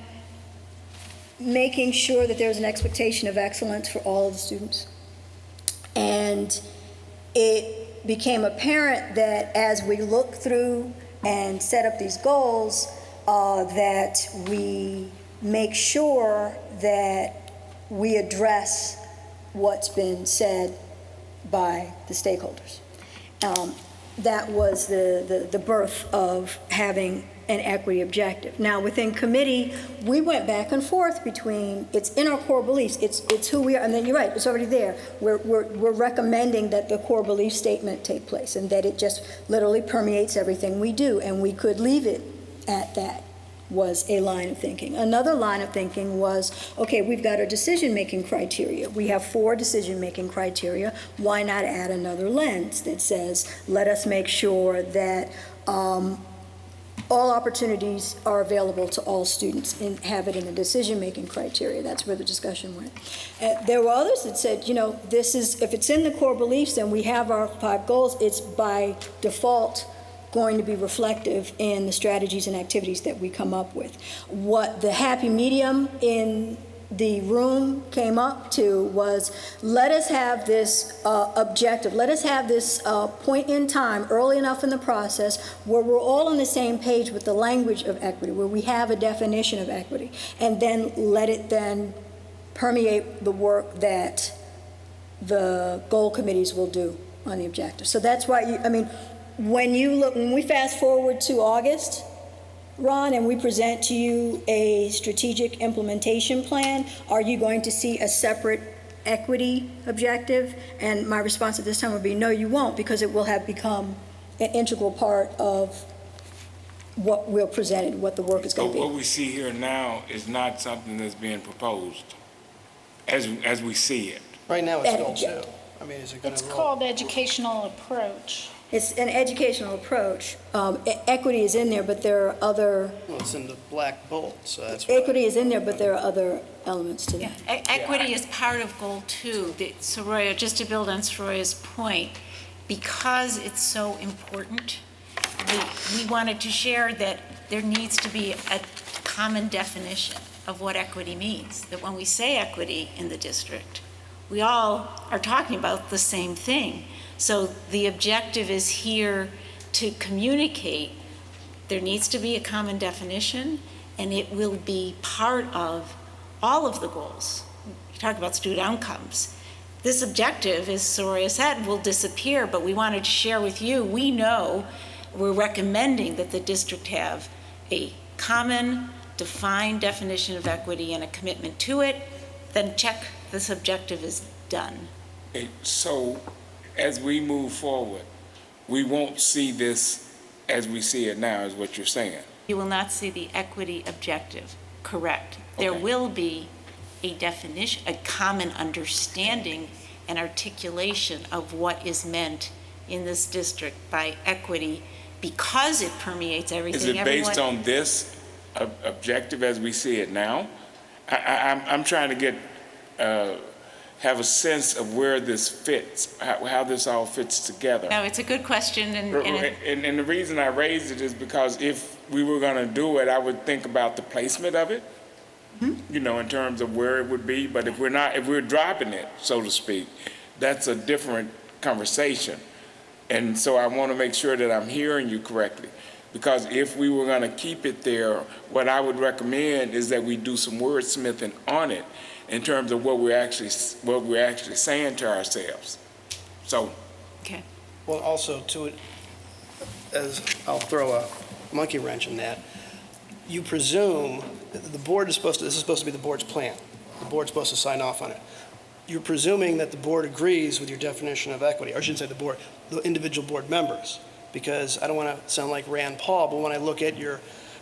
making sure that there's an expectation of excellence for all of the students. And it became apparent that as we look through and set up these goals, that we make sure that we address what's been said by the stakeholders. That was the birth of having an equity objective. Now, within committee, we went back and forth between, it's in our core beliefs, it's who we are, and then you're right, it's already there. We're recommending that the core belief statement take place and that it just literally permeates everything we do, and we could leave it at that, was a line of thinking. Another line of thinking was, okay, we've got our decision-making criteria. We have 4 decision-making criteria. Why not add another lens that says, let us make sure that all opportunities are available to all students and have it in the decision-making criteria. That's where the discussion went. There were others that said, you know, this is, if it's in the core beliefs and we have our 5 goals, it's by default going to be reflective in the strategies and activities that we come up with. What the happy medium in the room came up to was, let us have this objective, let us have this point in time early enough in the process where we're all on the same page with the language of equity, where we have a definition of equity, and then let it then permeate the work that the goal committees will do on the objective. So that's why, when we fast forward to August, Ron, and we present to you a strategic implementation plan, are you going to see a separate equity objective? And my response at this time would be, no, you won't, because it will have become an integral part of what we're presented, what the work is going to be. What we see here now is not something that's being proposed as we see it. Right now, it's goal 2. Is it going It's to called educational approach. It's an educational approach. Equity is in there, but there are other. Well, it's in the black bolt, so that's why. Equity is in there, but there are other elements to that. Equity is part of goal 2. Soraya, just to build on Soraya's point, because it's so important, we wanted to share that there needs to be a common definition. of what equity means. That when we say equity in the district, we all are talking about the same thing. So the objective is here to communicate there needs to be a common definition, and it will be part of all of the goals. You talk about student outcomes. This objective, as Soraya said, will disappear, but we wanted to share with you, we know we're recommending that the district have a common, defined definition of equity and a commitment to it, then check this objective is done. Okay, so as we move forward, we won't see this as we see it now, is what you're saying? You will not see the equity objective, correct. There Okay. will be a definition, a common understanding and articulation of what is meant in this district by equity because it permeates everything. Is it based on this objective as we see it now? I'm trying to get, have a sense of where this fits, how this all fits together. No, it's a good question, And the reason I raised it is because if we were going to do it, I would think about the placement of it, you know, in terms of where it would be. But if we're not, if we're dropping it, so to speak, that's a different conversation. And so I want to make sure that I'm hearing you correctly. Because if we were going to keep it there, what I would recommend is that we do some wordsmithing on it in terms of what we're actually saying to ourselves. So. okay. Well, also to it, as I'll throw a monkey wrench in that, you presume that the board is supposed to, this is supposed to be the board's plan. The board's supposed to sign off on it. You're presuming that the board agrees with your definition of equity, or I shouldn't say the board, the individual board members. Because I don't want to sound like Rand Paul, but when I look at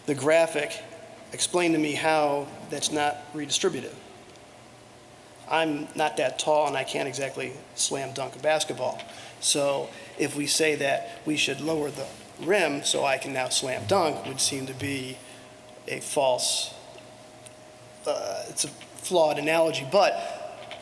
the graphic, explain to me how that's not redistributive. I'm not that tall and I can't exactly slam dunk a basketball. So if we say that we should lower the rim so I can now slam dunk, would seem to be a false, it's a flawed analogy, but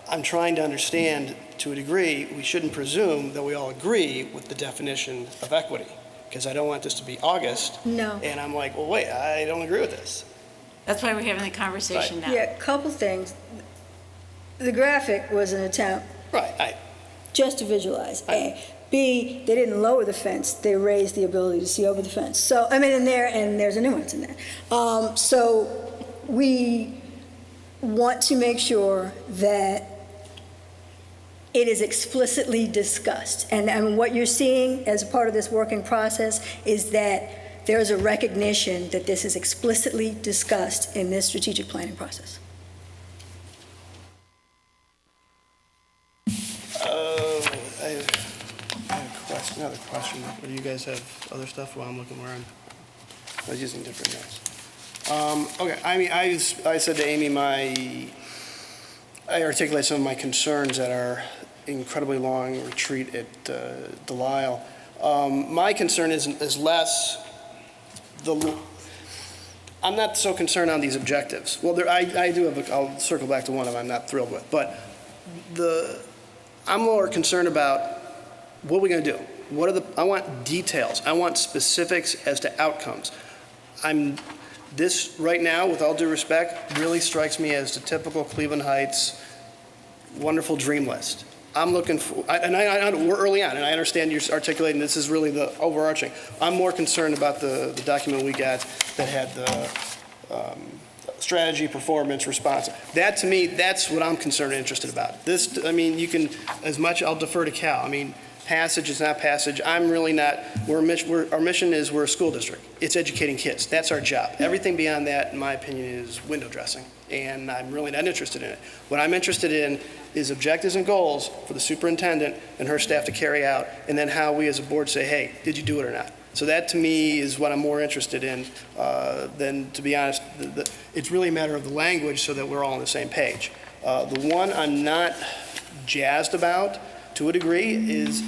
I'm trying to understand to a degree, we shouldn't presume that we all agree with the definition of equity, because I don't want this to be August. No. And I'm like, well, wait, I don't agree with this. That's why we're having the conversation now. Yeah, couple things. The graphic was an attempt Right, just to visualize, A. B, they didn't lower the fence, they raised the ability to see over the fence. So, I mean, and there's a nuance in that. So we want to make sure that it is explicitly discussed. And what you're seeing as a part of this working process is that there is a recognition that this is explicitly discussed in this strategic planning process. I have another question. Or do you guys have other stuff while I'm looking where I was using different notes? Okay, I mean, I said to Amy, I articulate some of my concerns at our incredibly long retreat at Delisle. My concern is less I'm not so concerned on these objectives. Well, I do have, I'll circle back to one of them I'm not thrilled with, but I'm more concerned about what are we going to do? I want details. I want specifics as to outcomes. This right now, with all due respect, really strikes me as the typical Cleveland Heights wonderful dream list. I'm looking for, we're early on, and I understand you're articulating this is really the overarching. I'm more concerned about the document we got that had the strategy, performance, response. That, to me, that's what I'm concerned and interested about. This, I mean, you can, as much, I'll defer to Cal. I mean, passage is not passage. I'm really not, our mission is we're a school district. It's educating kids. That's our job. Everything beyond that, in my opinion, is window dressing, and I'm really not interested in it. What I'm interested in is objectives and goals for the superintendent and her staff to carry out, and then how we as a board say, hey, did you do it or not? So that, to me, is what I'm more interested in than, to be honest, it's really a matter of the language so that we're all on the same page. The one I'm not jazzed about, to a degree, is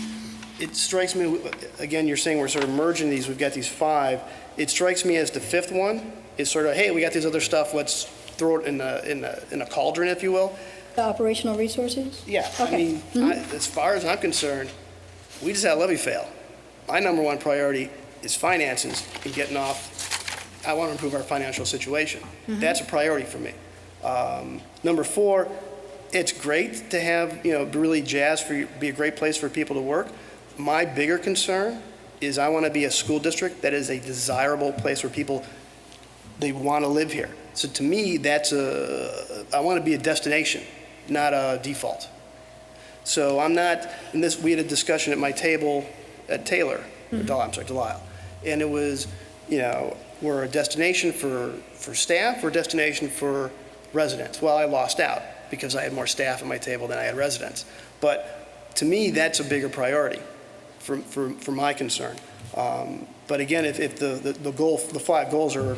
it strikes me, again, you're saying we're sort of merging these, we've got these 5. It strikes me as the 5th one is sort of, hey, we got this other stuff, let's throw it in a cauldron, if you will. The operational resources? Yeah, Okay. I mean, as far as I'm concerned, we just had a levy fail. My number one priority is finances and getting off I want to improve our financial situation. That's a priority for me. Number 4, it's great to have, really jazz be a great place for people to work. My bigger concern is I want to be a school district that is a desirable place where people, they want to live here. So to me, I want to be a destination, not a default. So I'm not, we had a discussion at my table at Taylor, Delisle, and it was, we're a destination for staff, we're a destination for residents. Well, I lost out because I had more staff at my table than I had residents. But to me, that's a bigger priority for my concern. But again, if the 5 goals are, I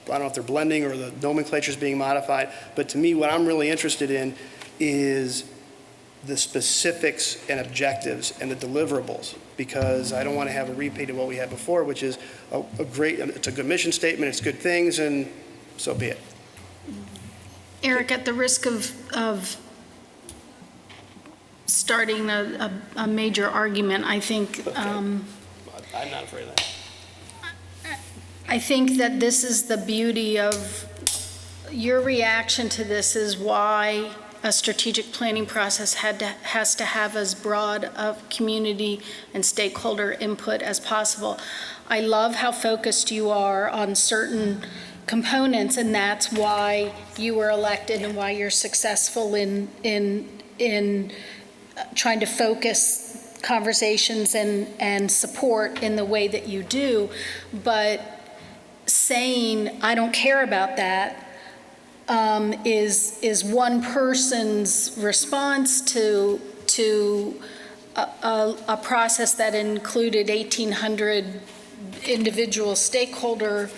don't know if they're blending or the nomenclature is being modified, but to me, what I'm really interested in is the specifics and objectives and the deliverables, because I don't want to have a repeat of what we had before, which is it's a good mission statement, it's good things, and so be it. Eric, at the risk of starting a major argument, I think I'm not afraid of that. I think that this is the beauty of your reaction to this, is why a strategic planning process has to have as broad of community and stakeholder input as possible. I love how focused you are on certain components, and that's why you were elected and why you're successful in trying to focus conversations and support in the way that you do. But saying, I don't care about that, is one person's response to a process that included 1,800 individual stakeholder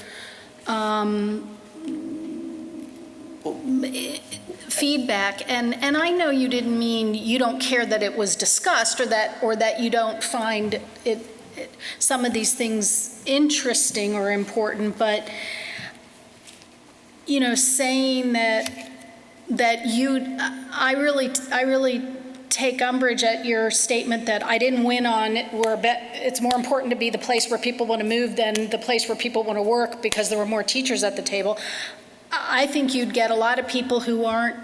feedback. And I know you didn't mean you don't care that it was discussed, or that you don't find some of these things interesting or important, but saying that I really take umbrage at your statement that I didn't win on it's more important to be the place where people want to move than the place where people want to work because there were more teachers at the table. I think you'd get a lot of people who aren't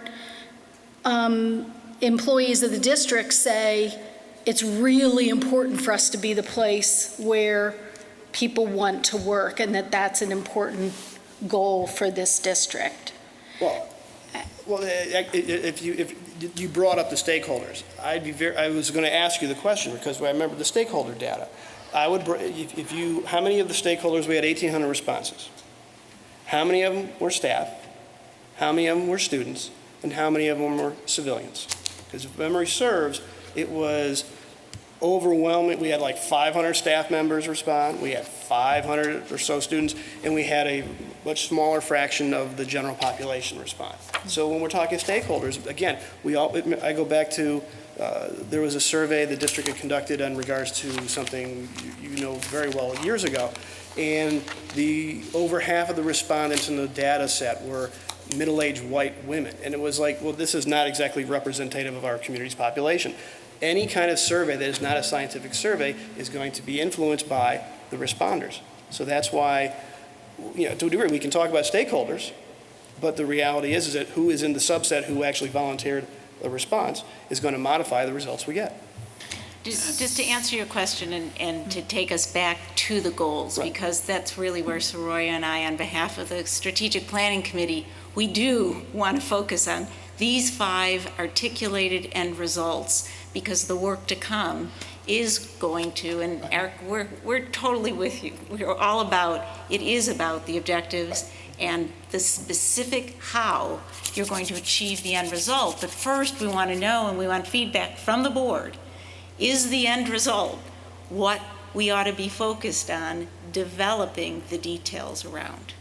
employees of the district say it's really important for us to be the place where people want to work, and that's an important goal for this district. Well, if you brought up the stakeholders, I was going to ask you the question because I remember the stakeholder data. How many of the stakeholders, we had 1,800 responses. How many of them were staff? How many of them were students? And how many of them were civilians? Because if memory serves, it was overwhelming. We had like 500 staff members respond. We had 500 or so students, and we had a much smaller fraction of the general population respond. So when we're talking stakeholders, again, I go back to, there was a survey the district had conducted in regards to something you know very well years ago, and over half of the respondents in the data set were middle-aged white women. And it was like, well, this is not exactly representative of our community's population. Any kind of survey that is not a scientific survey is going to be influenced by the responders. So that's why, to a degree, we can talk about stakeholders, but the reality is that who is in the subset who actually volunteered a response is going to modify the results we get. Just to answer your question and to take us back to the goals, right, because that's really where Soraya and I, on behalf of the Strategic Planning Committee, we do want to focus on these 5 articulated end results, because the work to come is going to, and Eric, we're totally with you. We're all about, it is about the objectives and the specific how you're going to achieve the end result. But first, we want to know, and we want feedback from the board, is the end result what we ought to be focused on developing the details around?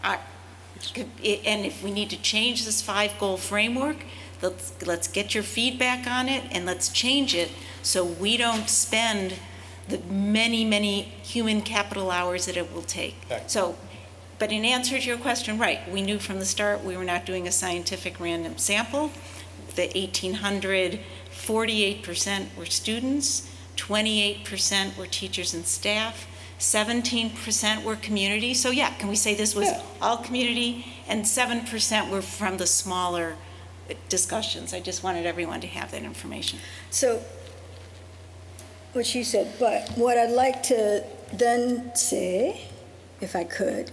And if we need to change this 5-goal framework, let's get your feedback on it, and let's change it so we don't spend the many, many human capital hours that it will take. Okay. So, but in answer to your question, right, we knew from the start we were not doing a scientific random sample. The 1,800, 48% were students, 28% were teachers and staff, 17% were community. So yeah, can we say this was Yeah. all community? And 7% were from the smaller discussions. I just wanted everyone to have that information. So, what she said, but what I'd like to then say, if I could,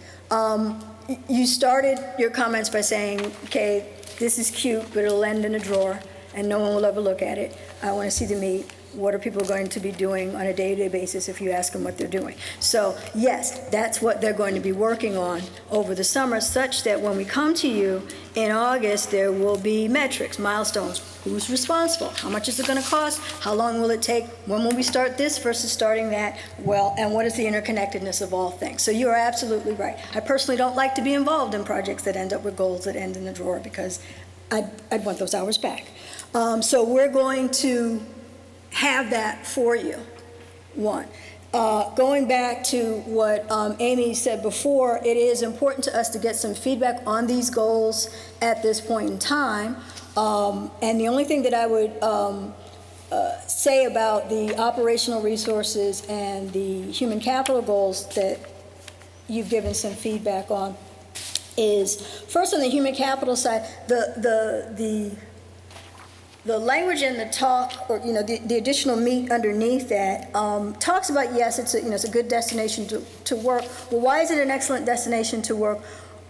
you started your comments by saying, okay, this is cute, but it'll end in a drawer, and no one will ever look at it. I want to see the meat. What are people going to be doing on a day-to-day basis if you ask them what they're doing? So, yes, that's what they're going to be working on over the summer, such that when we come to you in August, there will be metrics, milestones. Who's responsible? How much is it going to cost? How long will it take? When will we start this versus starting that? Well, and what is the interconnectedness of all things? So you are absolutely right. I personally don't like to be involved in projects that end up with goals that end in the drawer because I'd want those hours back. So we're going to have that for you, one. Going back to what Amy said before, it is important to us to get some feedback on these goals at this point in time. And the only thing that I would say about the operational resources and the human capital goals that you've given some feedback on is, first on the human capital side, the language in the talk, or the additional meat underneath that, talks about, yes, it's a good destination to work. Well, why is it an excellent destination to work?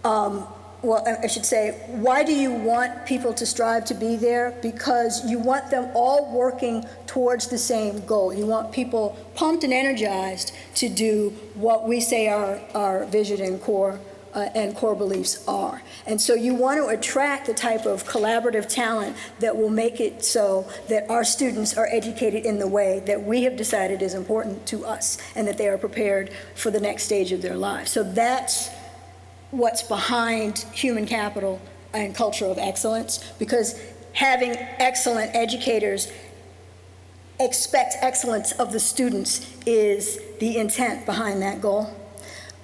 Well, I should say, why do you want people to strive to be there? Because you want them all working towards the same goal. You want people pumped and energized to do what we say our vision and core beliefs are. And so you want to attract the type of collaborative talent that will make it so that our students are educated in the way that we have decided is important to us and that they are prepared for the next stage of their lives. So that's what's behind human capital and culture of excellence, because having excellent educators expect excellence of the students is the intent behind that goal.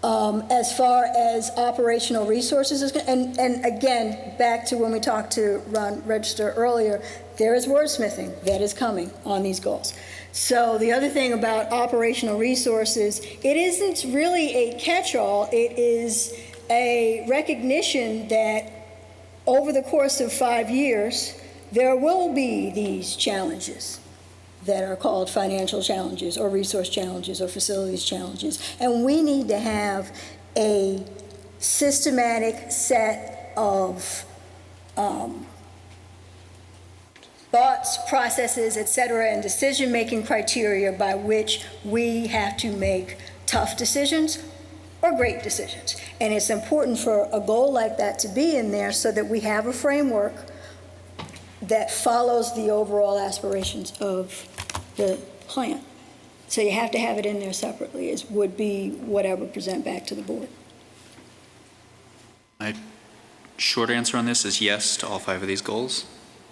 As far as operational resources, and again, back to when we talked to Ron Register earlier, there is wordsmithing that is coming on these goals. So the other thing about operational resources, it isn't really a catch-all, it is a recognition that over the course of 5 years, there will be these challenges that are called financial challenges or resource challenges or facilities challenges. And we need to have a systematic set of thoughts, processes, et cetera, and decision-making criteria by which we have to make tough decisions or great decisions. And it's important for a goal like that to be in there so that we have a framework that follows the overall aspirations of the plan. So you have to have it in there separately, would be what I would present back to the board. My short answer on this is yes to all 5 of these goals.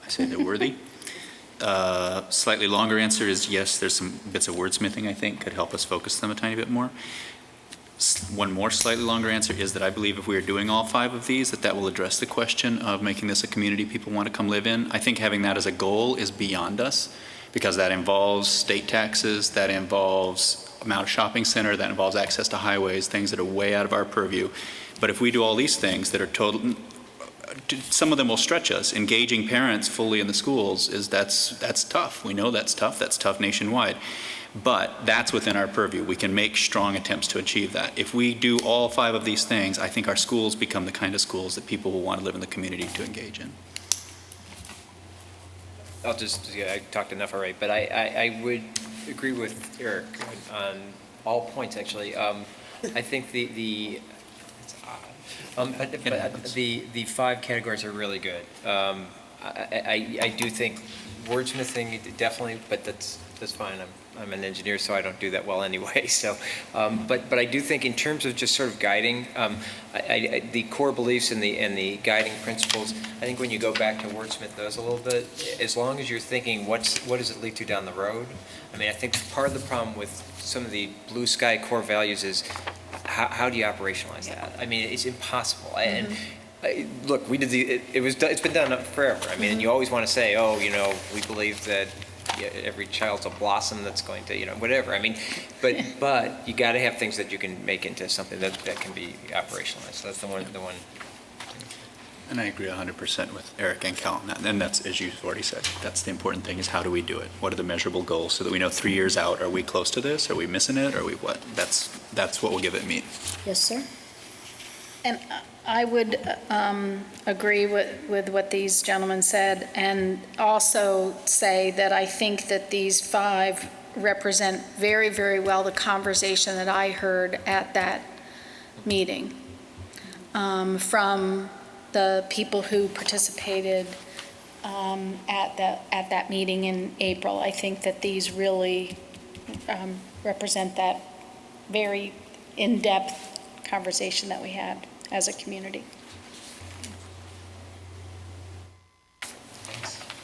I say they're worthy. Slightly longer answer is yes, there's some bits of wordsmithing I think could help us focus them a tiny bit more. One more slightly longer answer is that I believe if we are doing all 5 of these, that will address the question of making this a community people want to come live in. I think having that as a goal is beyond us, because that involves state taxes, that involves amount of shopping center, that involves access to highways, things that are way out of our purview. But if we do all these things that are total, some of them will stretch us. Engaging parents fully in the schools that's tough. We know that's tough nationwide. But that's within our purview. We can make strong attempts to achieve that. If we do all 5 of these things, I think our schools become the kind of schools that people will want to live in the community to engage in. I talked enough already, but I would agree with Eric on all points, actually. I think the 5 categories are really good. I do think wordsmithing definitely, but that's fine. I'm an engineer, so I don't do that well anyway. So, but I do think in terms of just sort of guiding, the core beliefs and the guiding principles, I think when you go back to wordsmith those a little bit, as long as you're thinking what does it lead to down the road. I mean, I think part of the problem with some of the blue sky core values is how do you operationalize that? I mean, it's impossible. Mm-hmm. And look, we did it's been done forever. I mean, and you always want to say, we believe that every child's a blossom that's going to, whatever. I mean, but you got to have things that you can make into something that can be operationalized. That's the one. And I agree 100% with Eric and Cal on that. And that's, as you've already said, that's the important thing, is how do we do it? What are the measurable goals so that we know 3 years out, are we close to this? Are we missing it? Are we what? That's what will give it meat. Yes, sir. And I would agree with what these gentlemen said, and also say that I think that these 5 represent very, very well the conversation that I heard at that meeting from the people who participated at that meeting in April. I think that these really represent that very in-depth conversation that we had as a community.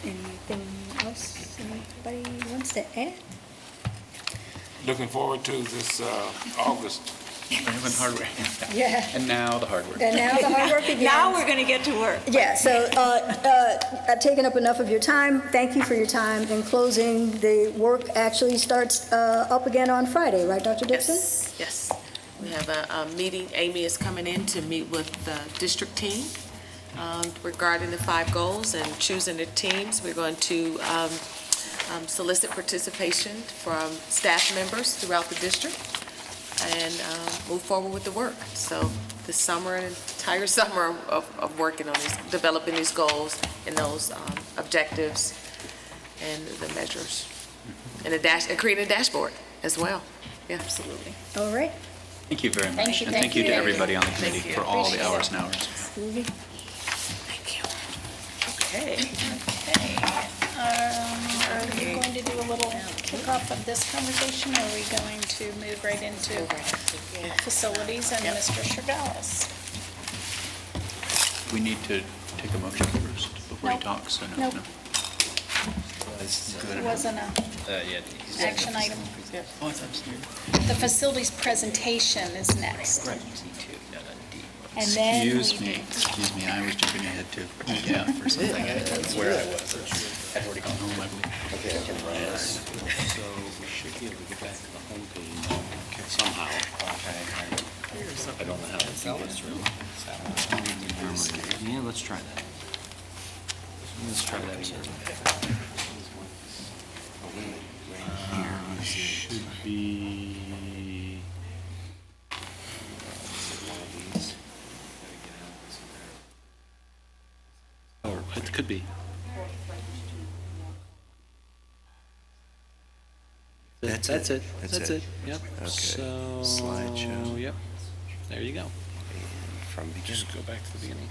Anything else anybody wants to add? Looking forward to this August. Hardware. Yeah. And now the hard work. And now the hard work begins. Now we're going to get to work. Yeah, so I've taken up enough of your time. Thank you for your time. In closing, the work actually starts up again on Friday, right, Dr. Dixon? Yes. We have a meeting. Amy is coming in to meet with the district team regarding the 5 goals and choosing the teams. We're going to solicit participation from staff members throughout the district and move forward with the work. So this summer, an entire summer of working on these, developing these goals and those objectives and the measures, and creating a dashboard as well. Yeah, absolutely. All right. Thank you very much. Thank you. And thank you to everybody on the committee Thank you. for all the Appreciate hours it. and hours. Thank you. Okay. Okay. Are we going to do a little kickoff of this conversation, or are we going to move right into facilities and Mr. Chagallus? We need to take a motion first before he Nope. talks. So Nope. no. It wasn't an action item. Oh, I thought so. The facilities presentation is next. And then Excuse me, I was jumping ahead too. Yeah, for something. Where I was. I'd already gone home, I believe. So we should be able to get back to the homepage somehow. I don't know how to do this really. Yeah, let's try that. Let's try that again. Should be. Or it could be. That's it. That's it. Yep. Okay. So, Slideshow. Yep. There you go. From Just go back to the beginning.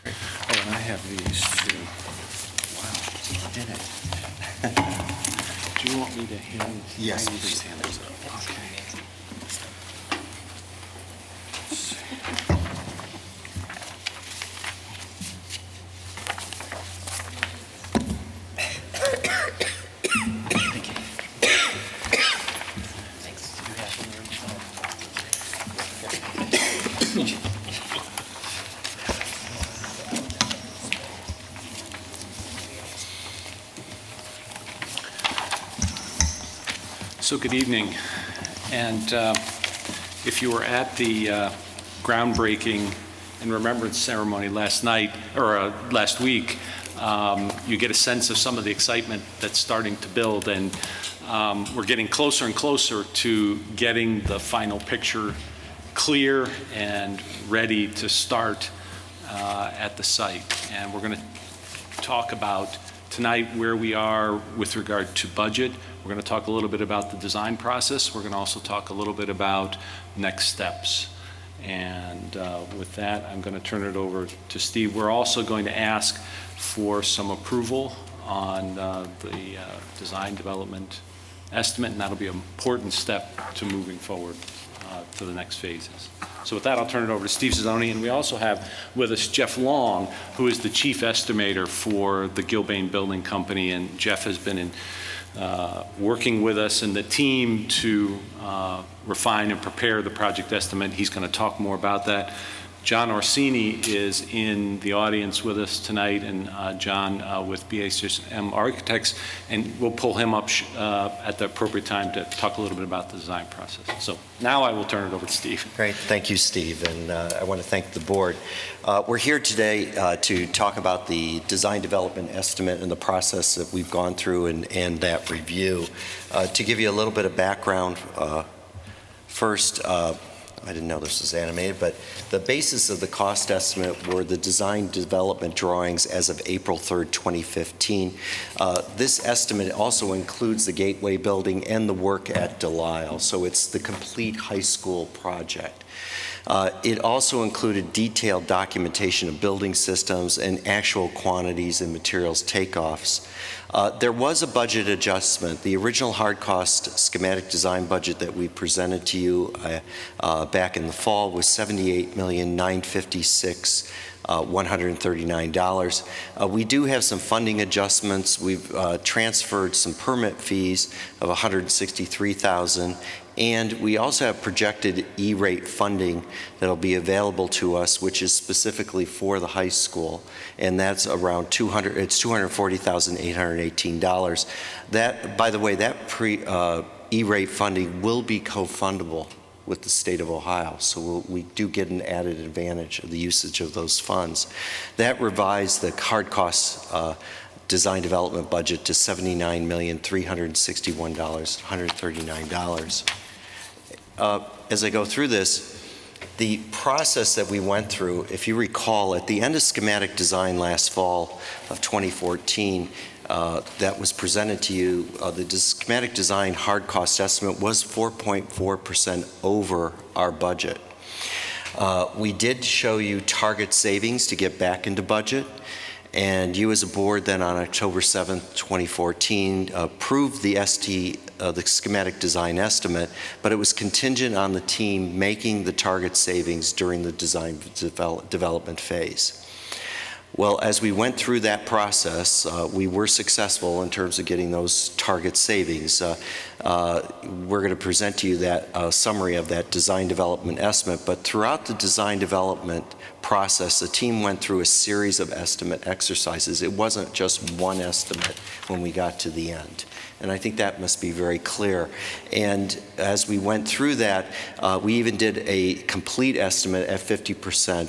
Oh, and I have these too. Wow, did it. Do you want me to hand? Yes, I need please. these handles up. Okay. So good evening, and if you were at the groundbreaking and remembrance ceremony last night, or last week, you get a sense of some of the excitement that's starting to build, and we're getting closer and closer to getting the final picture clear and ready to start at the site. And we're going to talk about tonight where we are with regard to budget. We're going to talk a little bit about the design process. We're going to also talk a little bit about next steps. And with that, I'm going to turn it over to Steve. We're also going to ask for some approval on the design development estimate, and that'll be an important step to moving forward to the next phases. So with that, I'll turn it over to Steve Zizzoni, and we also have with us Jeff Long, who is the chief estimator for the Gilbane Building Company, and Jeff has been working with us and the team to refine and prepare the project estimate. He's going to talk more about that. John Orsini is in the audience with us tonight, and John with BHM Architects, and we'll pull him up at the appropriate time to talk a little bit about the design process. So now I will turn it over to Steve. Great, thank you, Steve, and I want to thank the board. We're here today to talk about the design development estimate and the process that we've gone through and that review. To give you a little bit of background, first, I didn't know this was animated, but the basis of the cost estimate were the design development drawings as of April 3rd, 2015. This estimate also includes the Gateway building and the work at Delisle, so it's the complete high school project. It also included detailed documentation of building systems and actual quantities and materials takeoffs. There was a budget adjustment. The original hard cost schematic design budget that we presented to you back in the fall was $78,956,139. We do have some funding adjustments. We've transferred some permit fees of $163,000. And we also have projected E-rate funding that'll be available to us, which is specifically for the high school, and that's around $240,818. That, by the way, that E-rate funding will be co-fundable with the state of Ohio, so we do get an added advantage of the usage of those funds. That revised the hard costs design development budget to $79,361,139. As I go through this, the process that we went through, if you recall, at the end of schematic design last fall of 2014, that was presented to you, the schematic design hard cost estimate was 4.4% over our budget. We did show you target savings to get back into budget. And you as a board then on October 7th, 2014, approved the the schematic design estimate, but it was contingent on the team making the target savings during the design development phase. Well, as we went through that process, we were successful in terms of getting those target savings. We're going to present to you that summary of that design development estimate, but throughout the design development process, the team went through a series of estimate exercises. It wasn't just one estimate when we got to the end. And I think that must be very clear. And as we went through that, we even did a complete estimate at 50%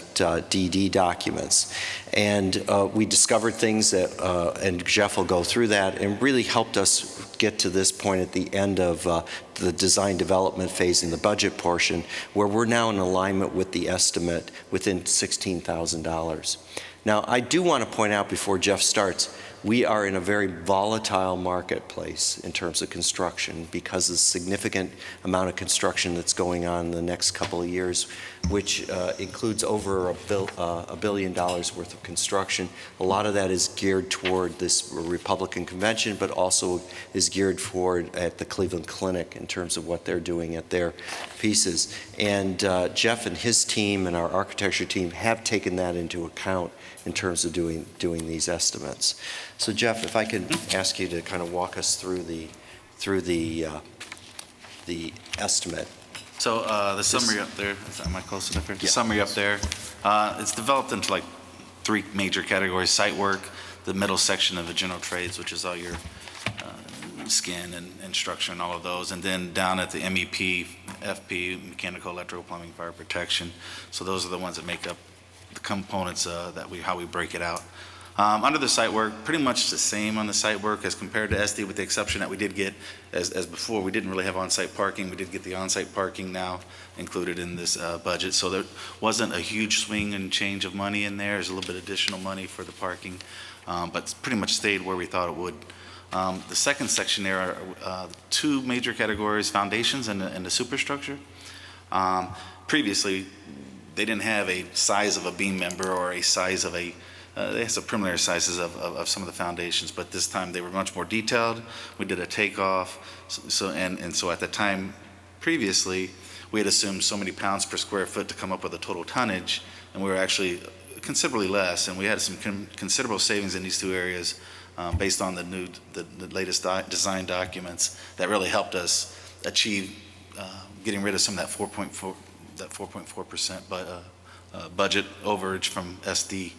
DD documents. And we discovered things that, and Jeff will go through that, and really helped us get to this point at the end of the design development phase in the budget portion, where we're now in alignment with the estimate within $16,000. Now, I do want to point out before Jeff starts, we are in a very volatile marketplace in terms of construction because of the significant amount of construction that's going on in the next couple of years, which includes over $1 billion worth of construction. A lot of that is geared toward this Republican convention, but also is geared forward at the Cleveland Clinic in terms of what they're doing at their pieces. And Jeff and his team and our architecture team have taken that into account in terms of doing these estimates. So Jeff, if I could ask you to kind of walk us through the estimate. So the summary up there, am I close enough here? The Yeah. summary up there, it's developed into like 3 major categories: site work, the middle section of the general trades, which is all your skin and structure and all of those, and then down at the MEP, FP, mechanical, electrical, plumbing, fire protection. So those are the ones that make up the components how we break it out. Under the site work, pretty much the same on the site work as compared to SD, with the exception that we did get, as before, we didn't really have on-site parking. We did get the on-site parking now included in this budget. So there wasn't a huge swing and change of money in there. There's a little bit additional money for the parking, but pretty much stayed where we thought it would. The second section there are 2 major categories: foundations and the superstructure. Previously, they didn't have a size of a beam member or a size of they had some preliminary sizes of some of the foundations, but this time they were much more detailed. We did a takeoff, so at the time previously, we had assumed so many pounds per square foot to come up with a total tonnage, and we were actually considerably less, and we had some considerable savings in these 2 areas based on the latest design documents that really helped us achieve getting rid of some of that 4.4% budget overage from SD.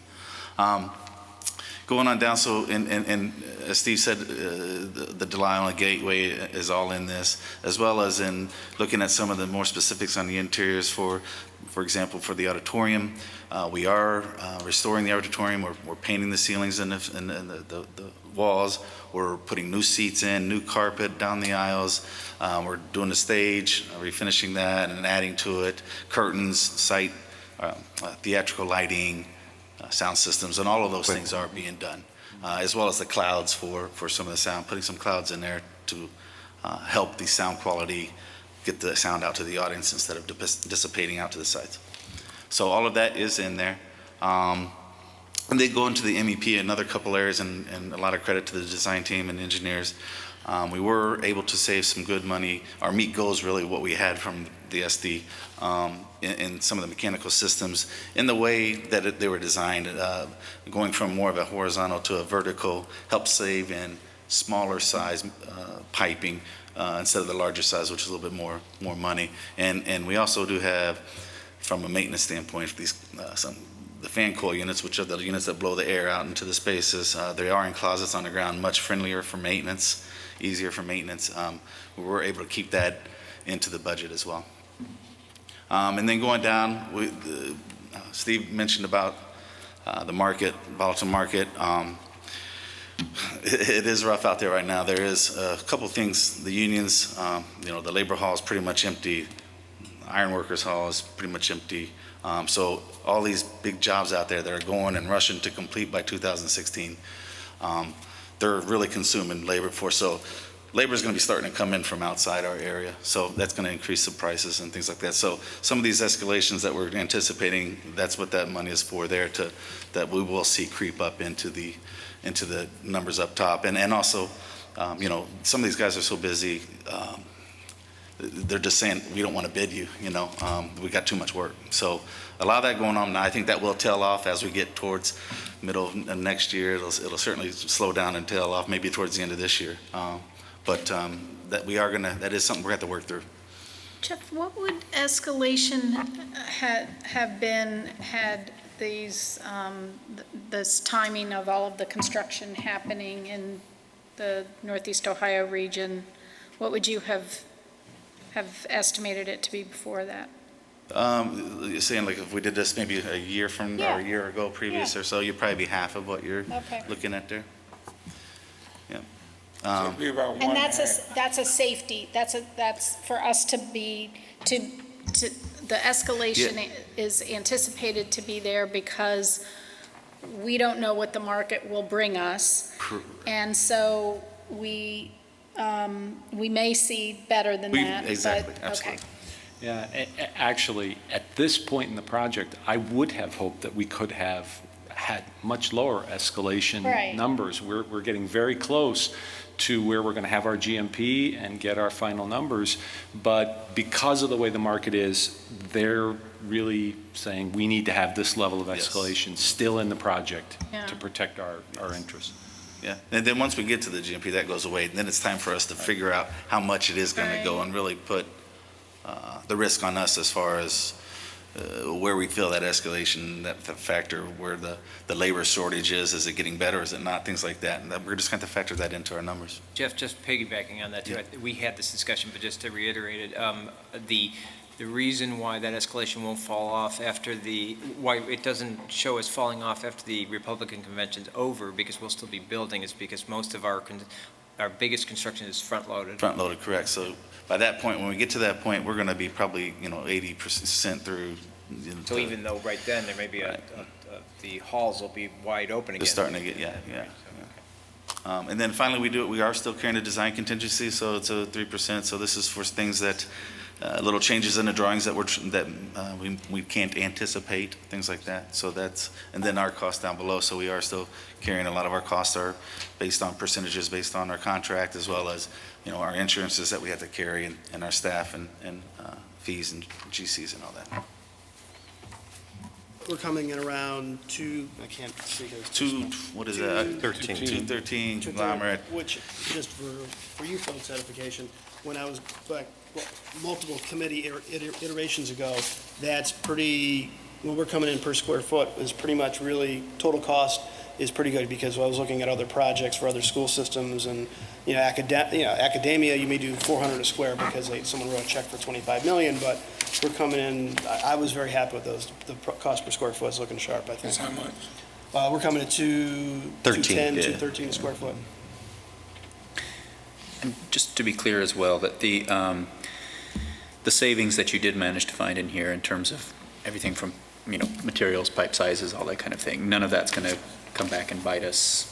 Going on down, so, and as Steve said, the Delisle Gateway is all in this, as well as in looking at some of the more specifics on the interiors for example, for the auditorium. We are restoring the auditorium. We're painting the ceilings and the walls. We're putting new seats in, new carpet down the aisles. We're doing the stage, refinishing that and adding to it, curtains, theatrical lighting, sound systems, and all of those things are being done, as well as the clouds for some of the sound, putting some clouds in there to help the sound quality, get the sound out to the audience instead of dissipating out to the sides. So all of that is in there. And they go into the MEP, another couple areas, and a lot of credit to the design team and engineers. We were able to save some good money. Our meet goals really what we had from the SD in some of the mechanical systems in the way that they were designed. Going from more of a horizontal to a vertical helped save in smaller size piping instead of the larger size, which is a little bit more money. And we also do have, from a maintenance standpoint, these the fan coil units, which are the units that blow the air out into the spaces. They are in closets on the ground, much friendlier for maintenance, easier for maintenance. We were able to keep that into the budget as well. And then going down, Steve mentioned about the market, volatile market. It is rough out there right now. There is a couple things. The unions, the labor hall is pretty much empty. Ironworkers hall is pretty much empty. So all these big jobs out there that are going and rushing to complete by 2016, they're really consuming labor force. So labor is going to be starting to come in from outside our area. So that's going to increase the prices and things like that. So some of these escalations that we're anticipating, that's what that money is for there, that we will see creep up into the numbers up top. And also, some of these guys are so busy, they're just saying, we don't want to bid you, we got too much work. So a lot of that going on now. I think that will tail off as we get towards middle of next year. It'll certainly slow down and tail off maybe towards the end of this year. But that is something we're going to have to work through. Jeff, what would escalation have been had this timing of all of the construction happening in the Northeast Ohio region? What would you have estimated it to be before that? You're saying like if we did this maybe a year from or a year ago previous or so, you'd probably be half of what you're looking at there. Yeah. And that's a safety. That's for us to be the escalation is anticipated to be there because we don't know what the market will bring us, and so we may see better than that. Exactly. But, absolutely. Okay. Yeah, actually, at this point in the project, I would have hoped that we could have had much lower escalation numbers. We're getting very close to where we're going to have our GMP and get our final numbers, but because of the way the market is, they're really saying we need to have this level of escalation still in the project to protect our interests. Yeah, and then once we get to the GMP, that goes away, and then it's time for us to figure out how much it is going to go and really put the risk on us as far as where we feel that escalation, that factor, where the labor shortage is it getting better, is it not, things like that. And we're just going to factor that into our numbers. Jeff, just piggybacking on that too, we had this discussion, but just to reiterate it, the reason why that escalation won't fall off why it doesn't show us falling off after the Republican convention's over, because we'll still be building, is because most of our biggest construction is front-loaded. Front-loaded, correct. So by that point, when we get to that point, we're going to be probably 80% through. So even though right then there may be the halls will be wide open again. They're starting to get and then finally we are still carrying a design contingency, so it's a 3%. So this is for things that little changes in the drawings that we can't anticipate, things like that. So and then our costs down below. So we are still carrying a lot of our costs are based on percentages based on our contract, as well as our insurances that we have to carry and our staff and fees and GCs and all that. We're coming in around I can't see those. What is that? 213 conglomerate. Which, just for you folks' edification, when I was back multiple committee iterations ago, that's pretty when we're coming in per square foot is pretty much really, total cost is pretty good, because I was looking at other projects for other school systems, and, academia, you may do 400 a square because someone wrote a check for 25 million, but we're coming in, I was very happy with those. The cost per square foot is looking sharp, I think. That's how much? We're coming at 210, 213 a square foot. And just to be clear as well, that the savings that you did manage to find in here in terms of everything from, materials, pipe sizes, all that kind of thing, none of that's going to come back and bite us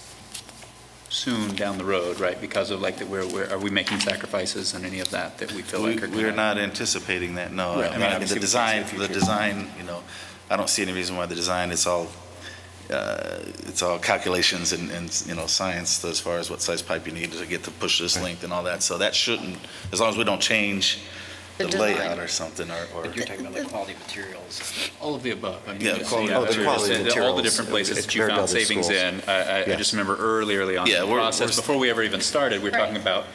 soon down the road, right? Because of are we making sacrifices on any of that we feel like are going to... We're not anticipating that, no. Right. I mean, The design, I don't see any reason why the design, it's all calculations and science as far as what size pipe you need to get to push this length and all that. So that shouldn't, as long as we don't change the layout or something, or But you're talking about like quality materials. All of the above. I mean, Yeah, quality materials. The quality all the materials, different places it's that you varied found by the savings schools. in. I Yes. just remember early on in the process, before we ever even started, we were talking about,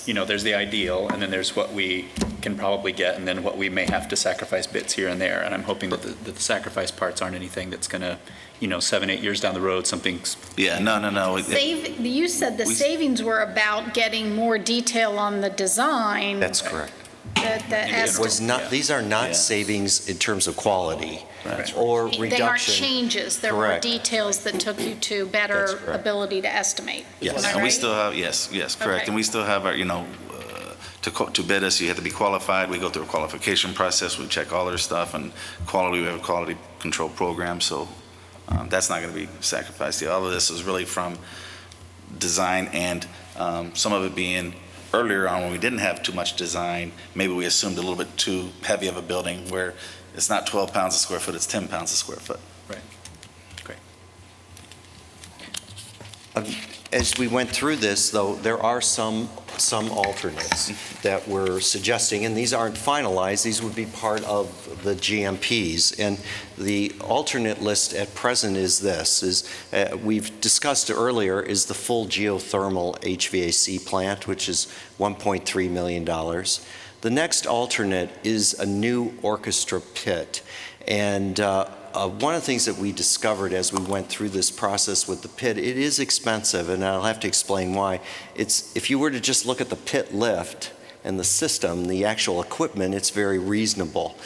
there's the ideal, and then there's what we can probably get, and then what we may have to sacrifice bits here and there. And I'm hoping that the sacrifice parts aren't anything that's going to, 7-8 years down the road, something's... Yeah, no. You said the savings were about getting more detail on the design. That's correct. It was not, these are not savings in terms of quality or reduction. They aren't changes. There were Correct. details that took you to better That's correct. ability to estimate. Yes. Am I And we right? still have, yes, correct. Okay. And we still have our, to bid us, you have to be qualified. We go through a qualification process. We check all their stuff, and quality, we have a quality control program, so that's not going to be sacrificed. All of this is really from design, and some of it being earlier on when we didn't have too much design, maybe we assumed a little bit too heavy of a building where it's not 12 pounds a square foot, it's 10 pounds a square foot. Right. Great. As we went through this, though, there are some alternates that we're suggesting, and these aren't finalized. These would be part of the GMPs. And the alternate list at present is this, we've discussed earlier, is the full geothermal HVAC plant, which is $1.3 million. The next alternate is a new orchestra pit. And one of the things that we discovered as we went through this process with the pit, it is expensive, and I'll have to explain why. If you were to just look at the pit lift and the system, the actual equipment, it's very reasonable.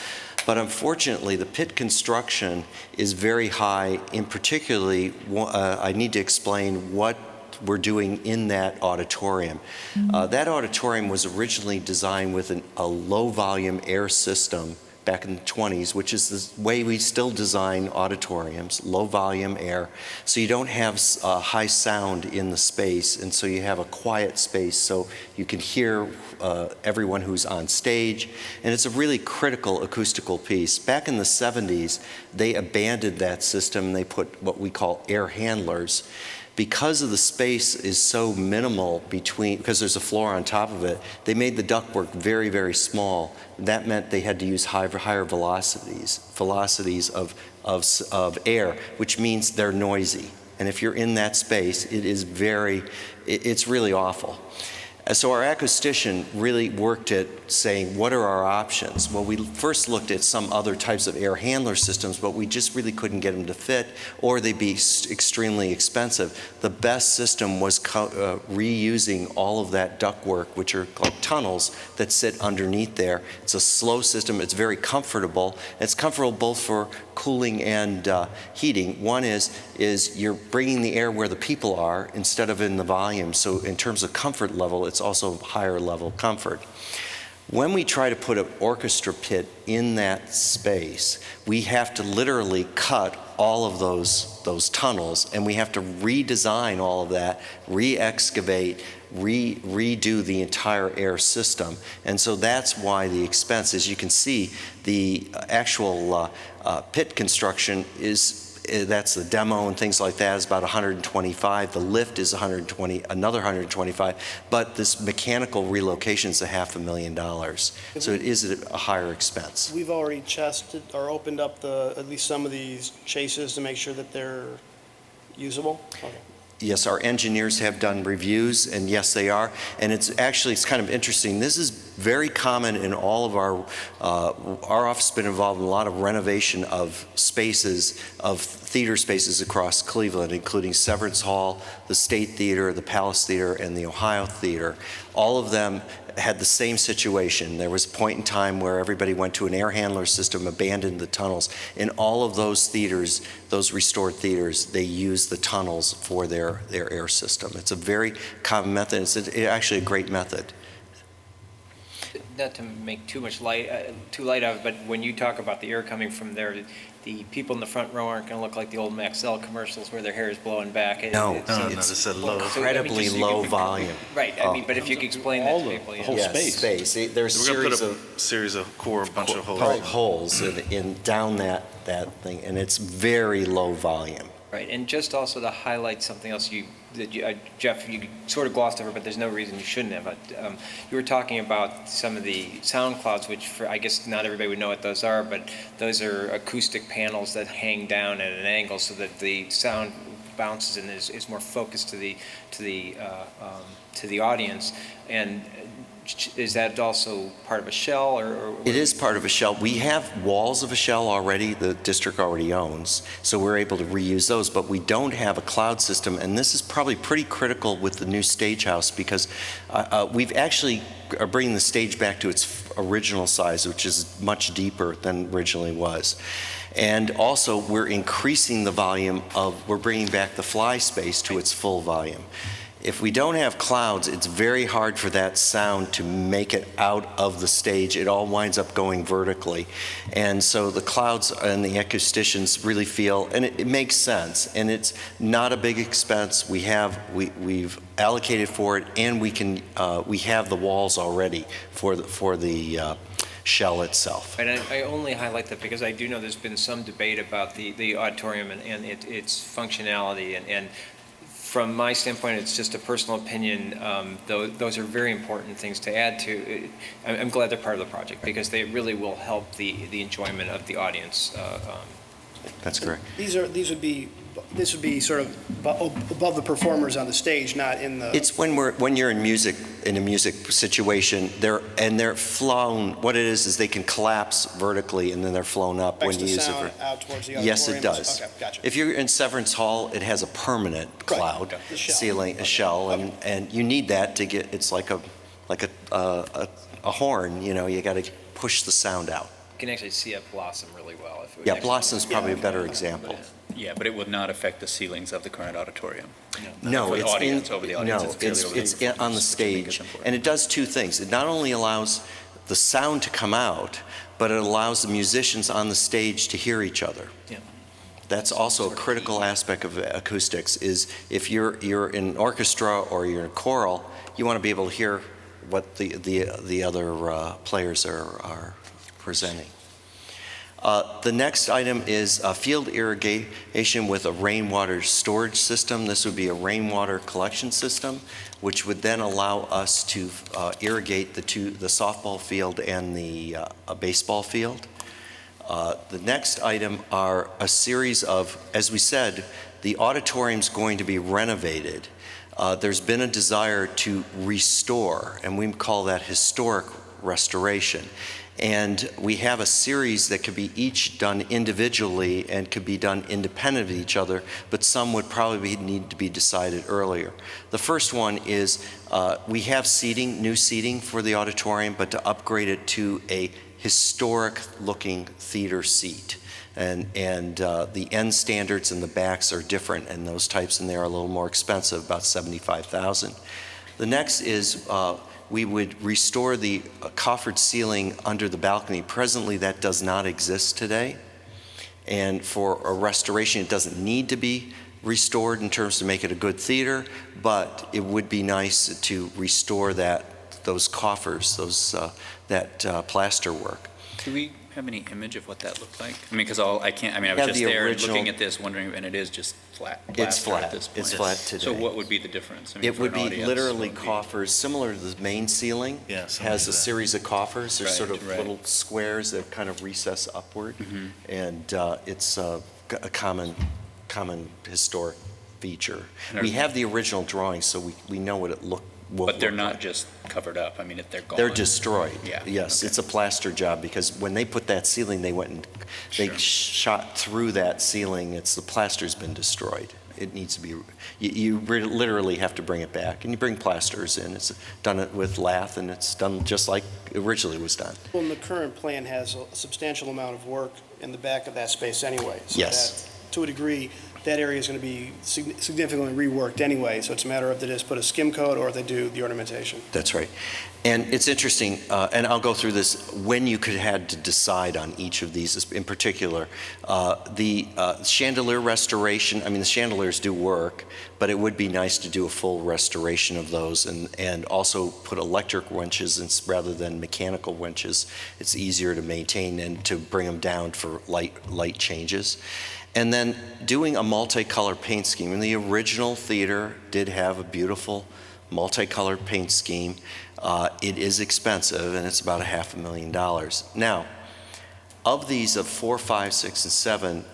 But unfortunately, the pit construction is very high. In particularly, I need to explain what we're doing in that auditorium. That auditorium was originally designed with a low-volume air system back in the 20s, which is the way we still design auditoriums, low volume air, so you don't have high sound in the space, and so you have a quiet space so you can hear everyone who's on stage, and it's a really critical acoustical piece. Back in the 70s, they abandoned that system, and they put what we call air handlers. Because of the space is so minimal because there's a floor on top of it, they made the ductwork very, very small. That meant they had to use higher velocities of air, which means they're noisy. And if you're in that space, it's really awful. So our acoustician really worked at saying, what are our options? Well, we first looked at some other types of air handler systems, but we just really couldn't get them to fit, or they'd be extremely expensive. The best system was reusing all of that ductwork, which are like tunnels that sit underneath there. It's a slow system. It's very comfortable. It's comfortable both for cooling and heating. One is you're bringing the air where the people are instead of in the volume. So in terms of comfort level, it's also higher level comfort. When we try to put an orchestra pit in that space, we have to literally cut all of those tunnels, and we have to redesign all of that, re-excavate, redo the entire air system. And so that's why the expense, as you can see, the actual pit construction that's the demo and things like that, is about 125. The lift is another 125, but this mechanical relocation is $500,000. So it is a higher expense. We've already tested or opened up at least some of these chases to make sure that they're usable. Okay. Yes, our engineers have done reviews, and yes, they are. And it's kind of interesting. This is very common in all of our office has been involved in a lot of renovation of spaces, of theater spaces across Cleveland, including Severance Hall, the State Theater, the Palace Theater, and the Ohio Theater. All of them had the same situation. There was a point in time where everybody went to an air handler system, abandoned the tunnels. In all of those theaters, those restored theaters, they use the tunnels for their air system. It's a very common method. It's actually a great method. Not to make too light of it, but when you talk about the air coming from there, the people in the front row aren't going to look like the old Maxell commercials where their hair is blowing back. It's incredibly low volume. Right, but if you could explain that to people. The whole space. There's We're going to put a series of bunch of holes. Holes in down that thing, and it's very low volume. Right, and just also to highlight something else Jeff, you sort of glossed over, but there's no reason you shouldn't have. You were talking about some of the sound clouds, which I guess not everybody would know what those are, but those are acoustic panels that hang down at an angle so that the sound bounces and is more focused to the audience. And is that also part of a shell, or It is part of a shell. We have walls of a shell already, the district already owns, so we're able to reuse those, but we don't have a cloud system, and this is probably pretty critical with the new stage house because we've actually are bringing the stage back to its original size, which is much deeper than originally was. And also, we're increasing the volume we're bringing back the fly space to its full volume. If we don't have clouds, it's very hard for that sound to make it out of the stage. It all winds up going vertically. And so the clouds and the acousticians really feel, and it makes sense, and it's not a big expense. We've allocated for it, and we have the walls already for the shell itself. And I only highlight that because I do know there's been some debate about the auditorium and its functionality, and from my standpoint, it's just a personal opinion. Those are very important things to add to. I'm glad they're part of the project because they really will help the enjoyment of the audience. That's correct. This would be sort of above the performers on the stage, not in the. It's when you're in a music situation, they're flown. What it is they can collapse vertically and then they're flown up when you use it. Out towards the auditorium. Yes, it does. Okay, gotcha. If you're in Severance Hall, it has a permanent cloud ceiling, a shell, and you need that to get. It's like a horn. You got to push the sound out. You can actually see it blossom really well. Blossom's probably a better example. Yeah, but it would not affect the ceilings of the current auditorium. No, it's over the audience. It's on the stage, and it does two things. It not only allows the sound to come out, but it allows the musicians on the stage to hear each other. Yeah. That's also a critical aspect of acoustics. Is if you're in an orchestra or you're in a choral, you want to be able to hear what the other players are presenting. The next item is field irrigation with a rainwater storage system. This would be a rainwater collection system, which would then allow us to irrigate the softball field and the baseball field. The next item are a series of, as we said, the auditorium's going to be renovated. There's been a desire to restore, and we call that historic restoration. And we have a series that could be each done individually and could be done independent of each other, but some would probably need to be decided earlier. The first one is we have new seating for the auditorium, but to upgrade it to a historic-looking theater seat. And the end standards and the backs are different, and those types in there are a little more expensive, about $75,000. The next is we would restore the coffered ceiling under the balcony. Presently, that does not exist today. And for a restoration, it doesn't need to be restored in terms to make it a good theater, but it would be nice to restore those coffers, that plaster work. Do we have any image of what that looked like? I mean, because I was just there looking at this, wondering, and it is just flat. It's flat. At this point. It's flat today. So what would be the difference? I mean, It would be literally coffers, similar to the main ceiling. Has a series of coffers. There's sort of little squares that kind of recess upward, and it's a common historic feature. We have the original drawings, so we know what it But they're not just covered up, I mean, if they're gone. They're destroyed. Yeah. Yes, Okay. it's a plaster job, because when they put that ceiling, they went and, they Sure. shot through that ceiling, the plaster's been destroyed. It needs to be, you literally have to bring it back, and you bring plasters in. It's done it with lath, and it's done just like originally was done. Well, and the current plan has a substantial amount of work in the back of that space anyway. So Yes. that, to a degree, that area is going to be significantly reworked anyway, so it's a matter of they just put a skim coat or they do the ornamentation. That's right. And it's interesting, and I'll go through this, when you could had to decide on each of these, in particular, the chandelier restoration, I mean, the chandeliers do work, but it would be nice to do a full restoration of those, and also put electric winches rather than mechanical winches. It's easier to maintain and to bring them down for light changes. And then doing a multicolor paint scheme. And the original theater did have a beautiful multicolored paint scheme. It is expensive, and it's about $500,000. Now, of these of 4, 5, 6, and 7,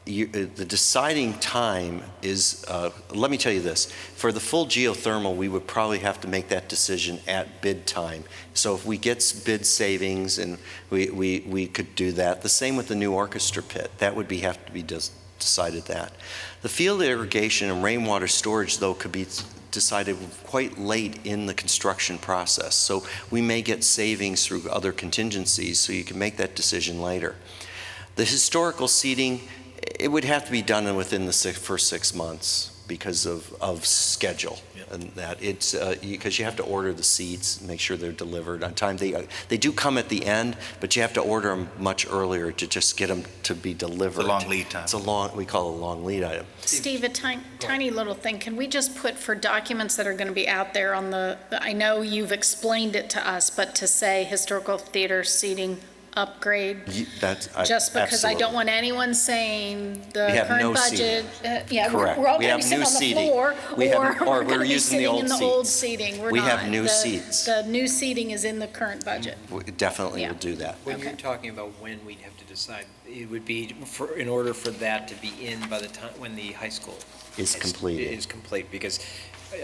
the deciding time is, let me tell you this, for the full geothermal, we would probably have to make that decision at bid time. So if we get bid savings, and we could do that. The same with the new orchestra pit. That would have to be decided that. The field irrigation and rainwater storage, though, could be decided quite late in the construction process. So we may get savings through other contingencies, so you can make that decision later. The historical seating, it would have to be done within the first 6 months because of schedule. And that it's because you have to order the seats, make sure they're delivered on time. They do come at the end, but you have to order them much earlier to just get them to be delivered. It's a long lead time. We call it a long lead item. Steve, a tiny little thing. Can we just put for documents that are going to be out there on I know you've explained it to us, but to say historical theater seating upgrade, just because I don't want anyone saying the current budget. Correct. We're all We going to have be new sitting on the floor, seating. or we're going to be using the sitting in the old seats. seating. We're We not. have new seats. The new seating is in the current budget. We definitely Yeah. will do that. When you're talking about when we'd have to decide, it would be in order for that to be in by the time, when the high school Is completed. is complete, because,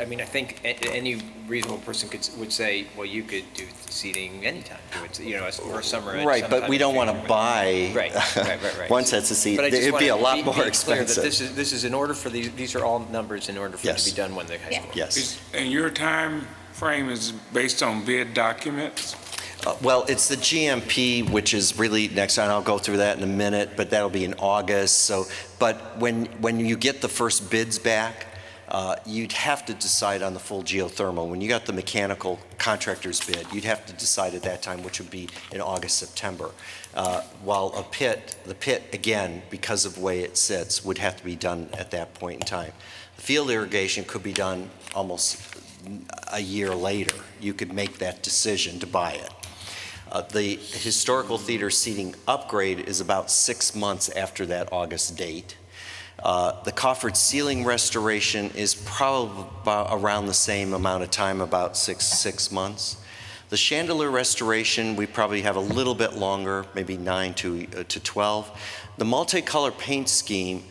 I mean, I think any reasonable person would say, well, you could do seating anytime, or summer. Right, but we don't want to buy Right. one set of seats. But I just It'd be a wanna lot more clear expensive. that this is in order for these are all numbers in order for it to be done when the high school. Yes. And your time frame is based on bid documents? Well, it's the GMP, which is really next, and I'll go through that in a minute, but that'll be in August. So, but when you get the first bids back, you'd have to decide on the full geothermal. When you got the mechanical contractor's bid, you'd have to decide at that time, which would be in August, September. While the pit, again, because of the way it sits, would have to be done at that point in time. The field irrigation could be done almost a year later. You could make that decision to buy it. The historical theater seating upgrade is about 6 months after that August date. The coffered ceiling restoration is probably about around the same amount of time, about six months. The chandelier restoration, we probably have a little bit longer, maybe 9 to 12. The multicolor paint scheme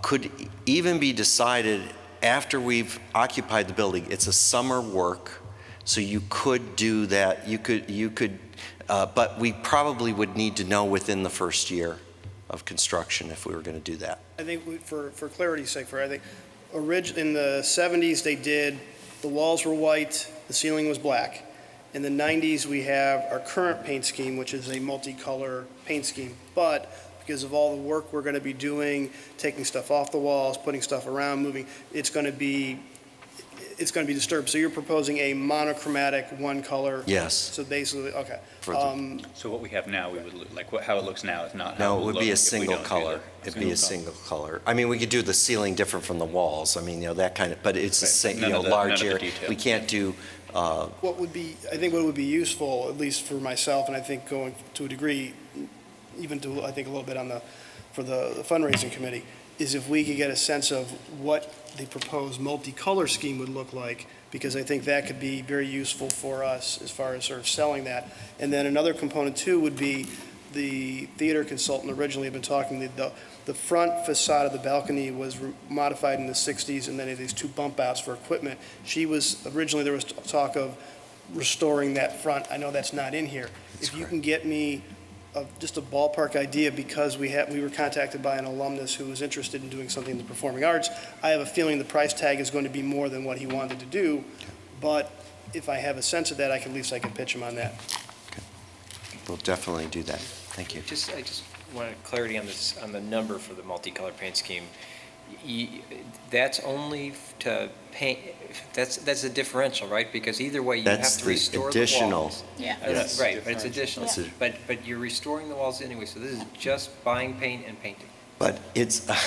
could even be decided after we've occupied the building. It's a summer work, so you could do that. You could, but we probably would need to know within the first year of construction if we were going to do that. I think for clarity's sake, I think in the 70s they did, the walls were white, the ceiling was black. In the 90s we have our current paint scheme, which is a multicolor paint scheme, but because of all the work we're going to be doing, taking stuff off the walls, putting stuff around, moving, it's going to be disturbed. So you're proposing a monochromatic one color? Yes. So basically, okay. So what we have now, we would, how it looks now is not how No, it it would look be a if we single don't do color. the It'd be a single color. I mean, we could do the ceiling different from the walls. I mean, that kind of, but it's the same, large area. detail. We can't do, I think what would be useful, at least for myself, and I think going to a degree, even to, I think a little bit for the fundraising committee, is if we could get a sense of what the proposed multicolor scheme would look like, because I think that could be very useful for us as far as sort of selling that. And then another component too would be the theater consultant originally had been talking, the front facade of the balcony was modified in the 60s, and then these two bump outs for equipment. Originally there was talk of restoring that front. I know that's not in here. If you can get me just a ballpark idea, because we were contacted by an alumnus who was interested in doing something in the performing arts, I have a feeling the price tag is going to be more than what he wanted to do, but if I have a sense of that, at least I can pitch him on that. We'll definitely do that. Thank you. I just wanted clarity on this, on the number for the multicolored paint scheme. That's only to paint, that's a differential, right? Because either way, you have That's to the restore additional. the walls. Yeah. Yes. Right, but it's additional. Yeah. But you're restoring the walls anyway, so this is just buying paint and painting. But it's, I'm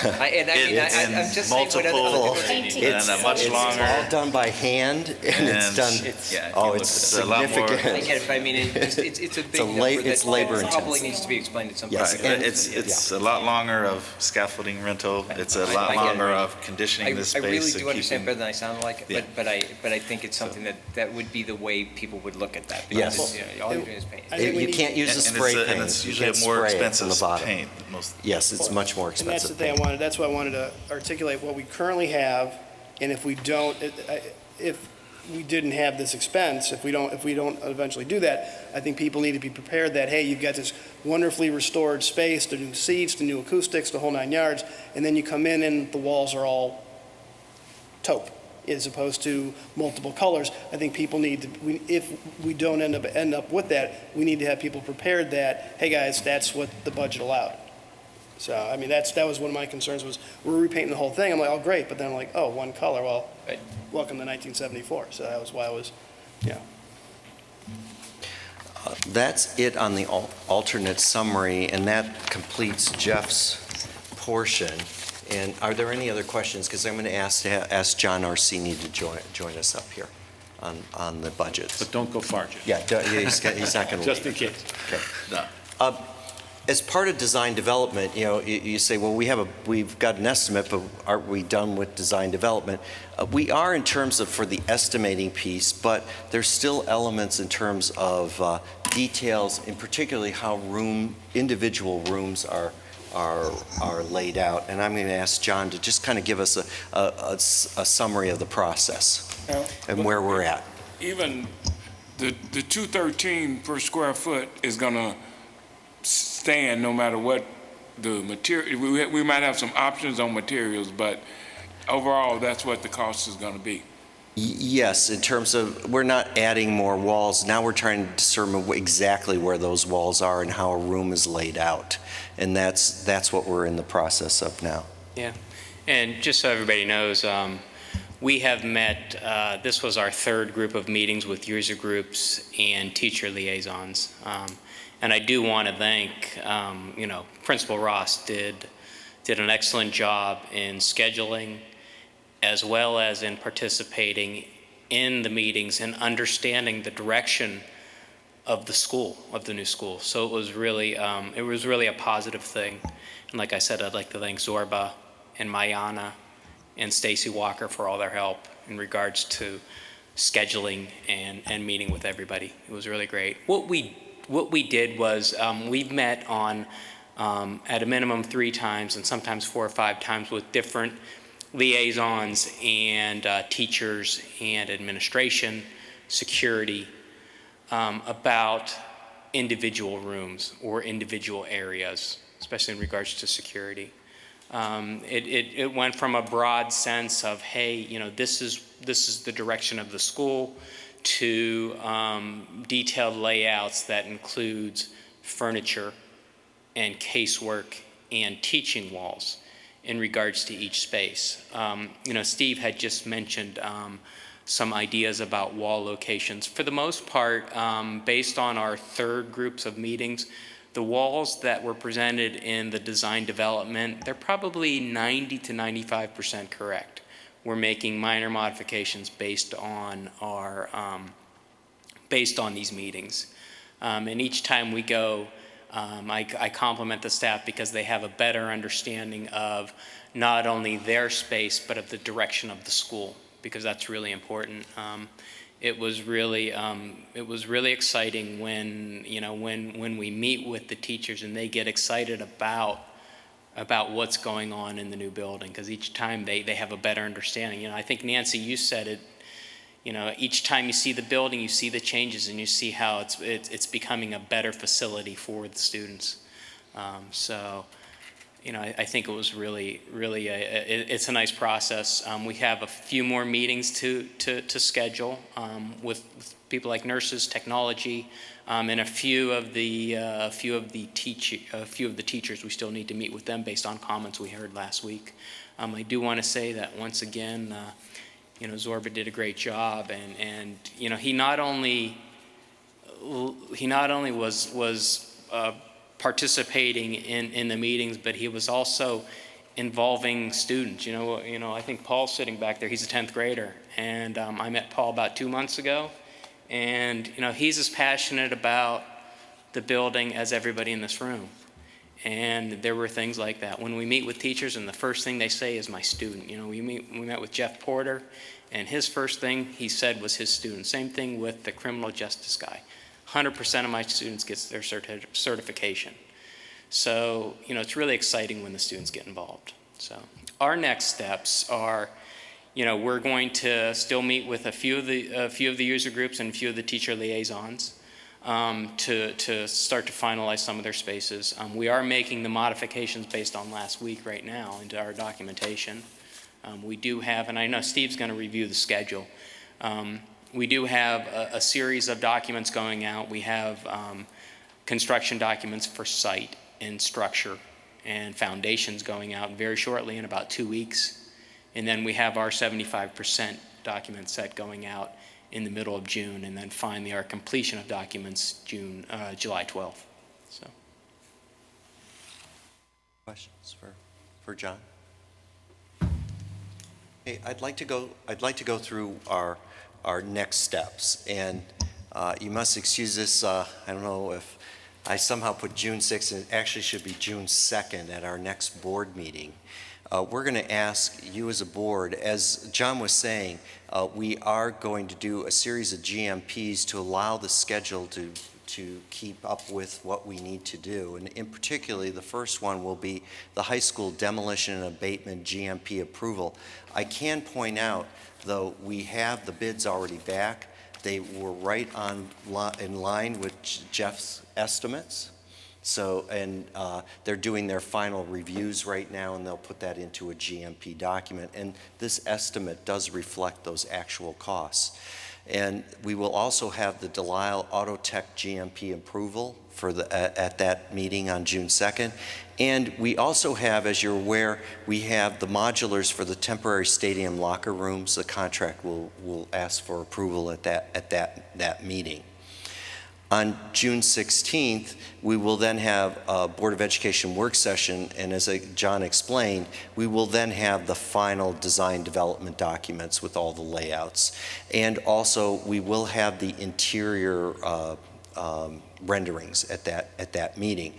just saying what other multiple- painting. it's And a much longer- all done by hand, and it's done, it's a lot more- significant. I get it, but I mean, it's a big number it's labor that probably intensive. needs to be explained at some Yes, point. and- It's a lot longer of scaffolding rental. It's a lot I get it. longer of conditioning the space. I really and do understand keeping- better than I sound like, Yeah. but I think it's something that would be the way people would look at that. Yes. Because it's, all you're doing is paint. I think we You need- can't use the And spray paint. and it's You usually a can't more spray it from expensive the bottom. paint. Most Yes, it's much more And that's the expensive thing paint. that's why I wanted to articulate what we currently have, and if we don't, if we didn't have this expense, if we don't eventually do that, I think people need to be prepared that, hey, you've got this wonderfully restored space, the new seats, the new acoustics, the whole 9 yards, and then you come in and the walls are all taupe, as opposed to multiple colors. I think people need to, if we don't end up with that, we need to have people prepared that, hey, guys, that's what the budget allowed. So, I mean, that was one of my concerns was, we're repainting the whole thing. I'm like, oh, great, but then I'm like, oh, one color, well, welcome to 1974. So that was why I was, That's it on the alternate summary, and that completes Jeff's portion. And are there any other questions? Because I'm going to ask John Orsini to join us up here on the budgets. But don't go far, Jim. Yeah, he's not going to Just leave. in case. Okay. No. As part of design development, you say, well, we've got an estimate, but aren't we done with design development? We are in terms of for the estimating piece, but there's still elements in terms of details, and particularly how individual rooms are laid out. And I'm going to ask John to just kind of give us a summary of the process and where we're at. Even the $213 per square foot is gonna stand no matter what the material. We might have some options on materials, but overall, that's what the cost is gonna be. Yes, in terms of, we're not adding more walls. Now we're trying to determine exactly where those walls are and how a room is laid out. And that's what we're in the process of now. Yeah, and just so everybody knows, we have met, this was our third group of meetings with user groups and teacher liaisons. And I do want to thank, Principal Ross did an excellent job in scheduling as well as in participating in the meetings and understanding the direction of the school, of the new school. So it was really a positive thing. And like I said, I'd like to thank Zorba and Mayana and Stacy Walker for all their help in regards to scheduling and meeting with everybody. It was really great. What we did was we've met on at a minimum 3 times and sometimes 4 or 5 times with different liaisons and teachers and administration, security, about individual rooms or individual areas, especially in regards to security. It went from a broad sense of, hey, this is the direction of the school, to detailed layouts that includes furniture and casework and teaching walls in regards to each space. Steve had just mentioned some ideas about wall locations. For the most part, based on our third groups of meetings, the walls that were presented in the design development, they're probably 90 to 95% correct. We're making minor modifications based on these meetings. And each time we go, I compliment the staff because they have a better understanding of not only their space, but of the direction of the school, because that's really important. it was really exciting when, when we meet with the teachers and they get excited about what's going on in the new building, because each time they have a better understanding. I think, Nancy, you said it, each time you see the building, you see the changes and you see how it's becoming a better facility for the students. I think it was really, it's a nice process. We have a few more meetings to schedule with people like nurses, technology, and a few of the teachers. We still need to meet with them based on comments we heard last week. I do want to say that once again, Zorba did a great job, and he not only was participating in the meetings, but he was also involving students. I think Paul's sitting back there. He's a 10th grader, and I met Paul about 2 months ago, and he's as passionate about the building as everybody in this room. And there were things like that. When we meet with teachers, and the first thing they say is my student. We met with Jeff Porter, and his first thing he said was his student. Same thing with the criminal justice guy. 100% of my students get their certification. So, it's really exciting when the students get involved. So, our next steps are, we're going to still meet with a few of the user groups and a few of the teacher liaisons to start to finalize some of their spaces. We are making the modifications based on last week right now into our documentation. We do have, and I know Steve's going to review the schedule. We do have a series of documents going out. We have construction documents for site and structure and foundations going out very shortly, in about 2 weeks. And then we have our 75% document set going out in the middle of June, and then finally our completion of documents July 12th. So, questions for John? Hey, I'd like to go through our next steps, and you must excuse this. I don't know if I somehow put June 6th, and it actually should be June 2nd at our next board meeting. We're going to ask you as a board, as John was saying, we are going to do a series of GMPs to allow the schedule to keep up with what we need to do. And in particular, the first one will be the high school demolition and abatement GMP approval. I can point out, though, we have the bids already back. They were right in line with Jeff's estimates. So, and they're doing their final reviews right now, and they'll put that into a GMP document. And this estimate does reflect those actual costs. And we will also have the Delisle Auto Tech GMP approval for at that meeting on June 2nd. And we also have, as you're aware, we have the modulars for the temporary stadium locker rooms. The contract will ask for approval at that meeting. On June 16th, we will then have a Board of Education work session, and as John explained, we will then have the final design development documents with all the layouts. And also, we will have the interior renderings at that meeting.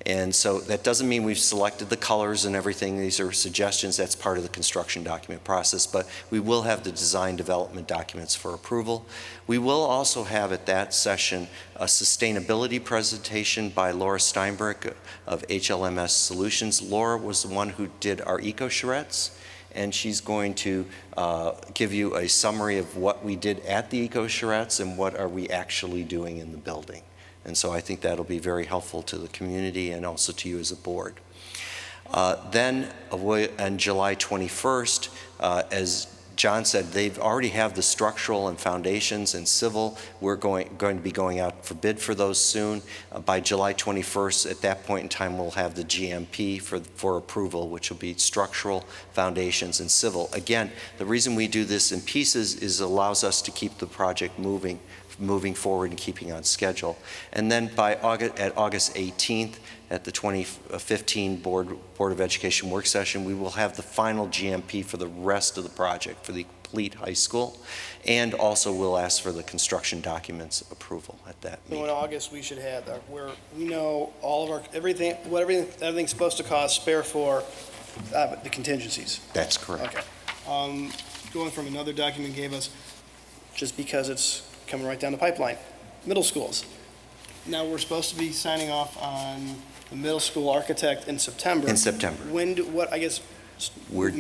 And so that doesn't mean we've selected the colors and everything. These are suggestions. That's part of the construction document process, but we will have the design development documents for approval. We will also have at that session a sustainability presentation by Laura Steinberg of HLMS Solutions. Laura was the one who did our eco-charrettes, and she's going to give you a summary of what we did at the eco-charrettes and what are we actually doing in the building. And so I think that'll be very helpful to the community and also to you as a board. Then on July 21st, as John said, they've already have the structural and foundations and civil. We're going to be going out for bid for those soon. By July 21st, at that point in time, we'll have the GMP for approval, which will be structural, foundations, and civil. Again, the reason we do this in pieces is it allows us to keep the project moving forward and keeping on schedule. And then by August 18th, at the 2015 Board of Education work session, we will have the final GMP for the rest of the project for the complete high school, and also we'll ask for the construction documents approval at that meeting. So in August, we should have that, where we know all of our, everything's supposed to cost, spare for the contingencies. That's correct. Okay. Going from another document gave us just because it's coming right down the pipeline. Middle schools. Now, we're supposed to be signing off on the middle school architect in September. In September. We're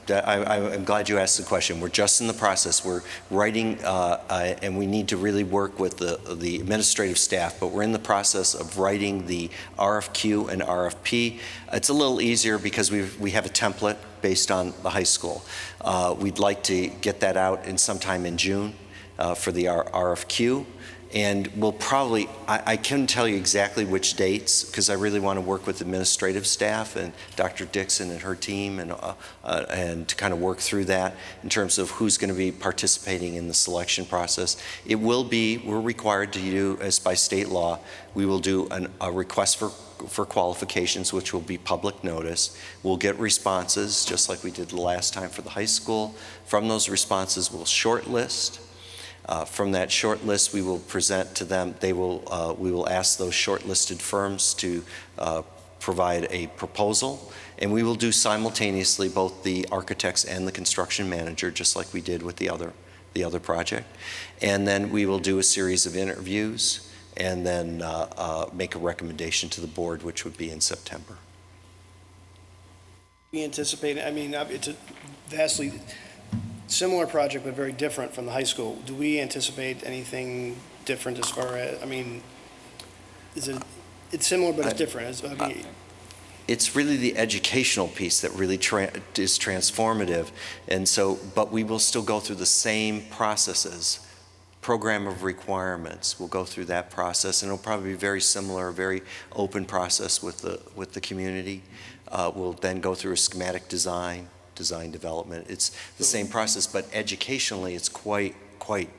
I'm glad you asked the question. We're just in the process. We're writing, and we need to really work with the administrative staff, but we're in the process of writing the RFQ and RFP. It's a little easier because we have a template based on the high school. We'd like to get that out in sometime in June for the RFQ. And we'll probably, I couldn't tell you exactly which dates, because I really want to work with administrative staff and Dr. Dixon and her team and to kind of work through that in terms of who's going to be participating in the selection process. It will be, we're required to do, as by state law, we will do a request for qualifications, which will be public notice. We'll get responses, just like we did the last time for the high school. From those responses, we'll shortlist. From that short list, we will present to them. We will ask those shortlisted firms to provide a proposal, and we will do simultaneously both the architects and the construction manager, just like we did with the other project. And then we will do a series of interviews, and then make a recommendation to the board, which would be in September. We anticipate, I mean, it's a vastly similar project, but very different from the high school. Do we anticipate anything different as far as, I mean, it's similar, but it's different? It's really the educational piece that really is transformative. And so, but we will still go through the same processes. Program of requirements, we'll go through that process, and it'll probably be very similar, a very open process with the community. We'll then go through a schematic design development. It's the same process, but educationally it's quite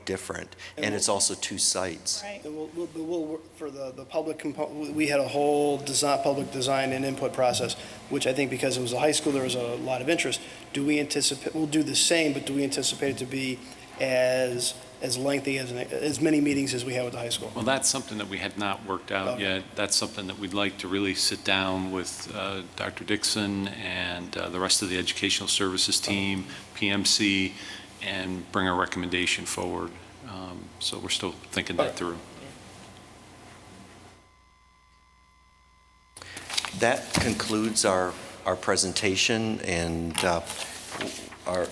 different, and it's also two sites. Right. We'll for the public component, we had a whole public design and input process, which I think because it was a high school, there was a lot of interest. Do we anticipate, we'll do the same, but do we anticipate it to be as lengthy as many meetings as we had with the high school? Well, that's something that we had not worked out yet. That's something that we'd like to really sit down with Dr. Dixon and the rest of the educational services team, PMC, and bring a recommendation forward. So we're still thinking that through. That concludes our presentation, and our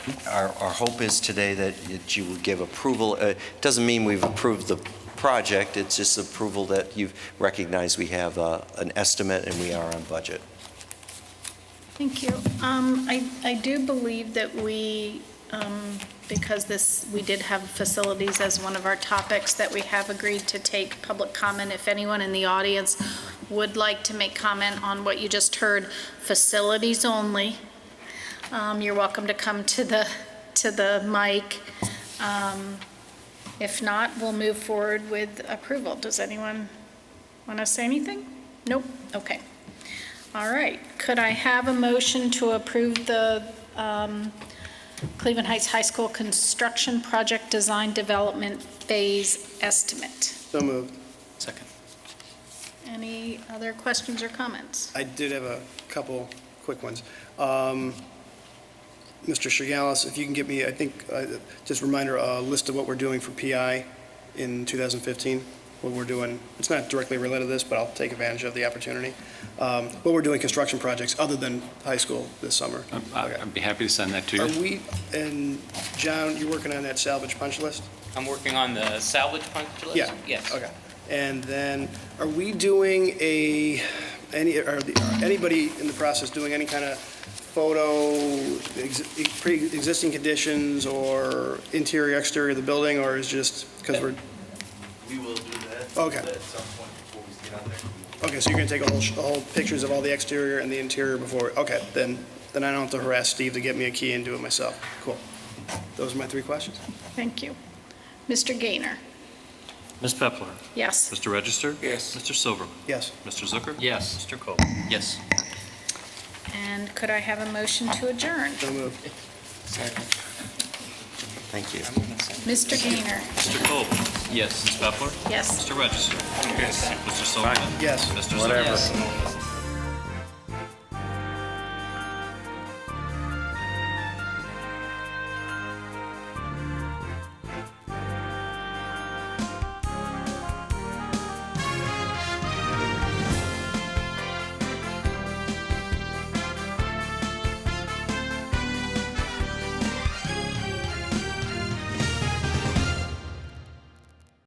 hope is today that you would give approval. It doesn't mean we've approved the project, it's just approval that you've recognized we have an estimate and we are on budget. Thank you. I do believe that we, because we did have facilities as one of our topics, that we have agreed to take public comment. If anyone in the audience would like to make comment on what you just heard, facilities only, you're welcome to come to the mic. If not, we'll move forward with approval. Does anyone want to say anything? Nope? Okay. All right. Could I have a motion to approve the Cleveland Heights High School construction project design development phase estimate? So moved. Second. Any other questions or comments? I did have a couple quick ones. Mr. Shigalis, if you can give me, I think, just a reminder, a list of what we're doing for PI in 2015, what we're doing. It's not directly related to this, but I'll take advantage of the opportunity. What we're doing construction projects other than high school this summer. I'd be happy to send that to you. And John, you're working on that salvage punch list? I'm working on the salvage punch list? Yeah. Yes. Okay. And then, are we doing anybody in the process doing any kind of pre-existing conditions or interior, exterior of the building, or is just because we're... We will do that. Okay. At some point before we get out there. Okay, so you're going to take a whole pictures of all the exterior and the interior before... Okay, then I don't have to harass Steve to get me a key and do it myself. Cool. Those are my 3 questions. Thank you. Mr. Gaynor? Ms. Peppler? Yes. Mr. Register? Yes. Mr. Silverman? Yes. Mr. Zucker? Yes. Mr. Cole? Yes. And could I have a motion to adjourn? So moved. Thank you. Mr. Gaynor? Mr. Cole? Yes. Ms. Peppler? Yes. Mr. Register? Yes. Mr. Silverman? Yes. Mr. Zucker?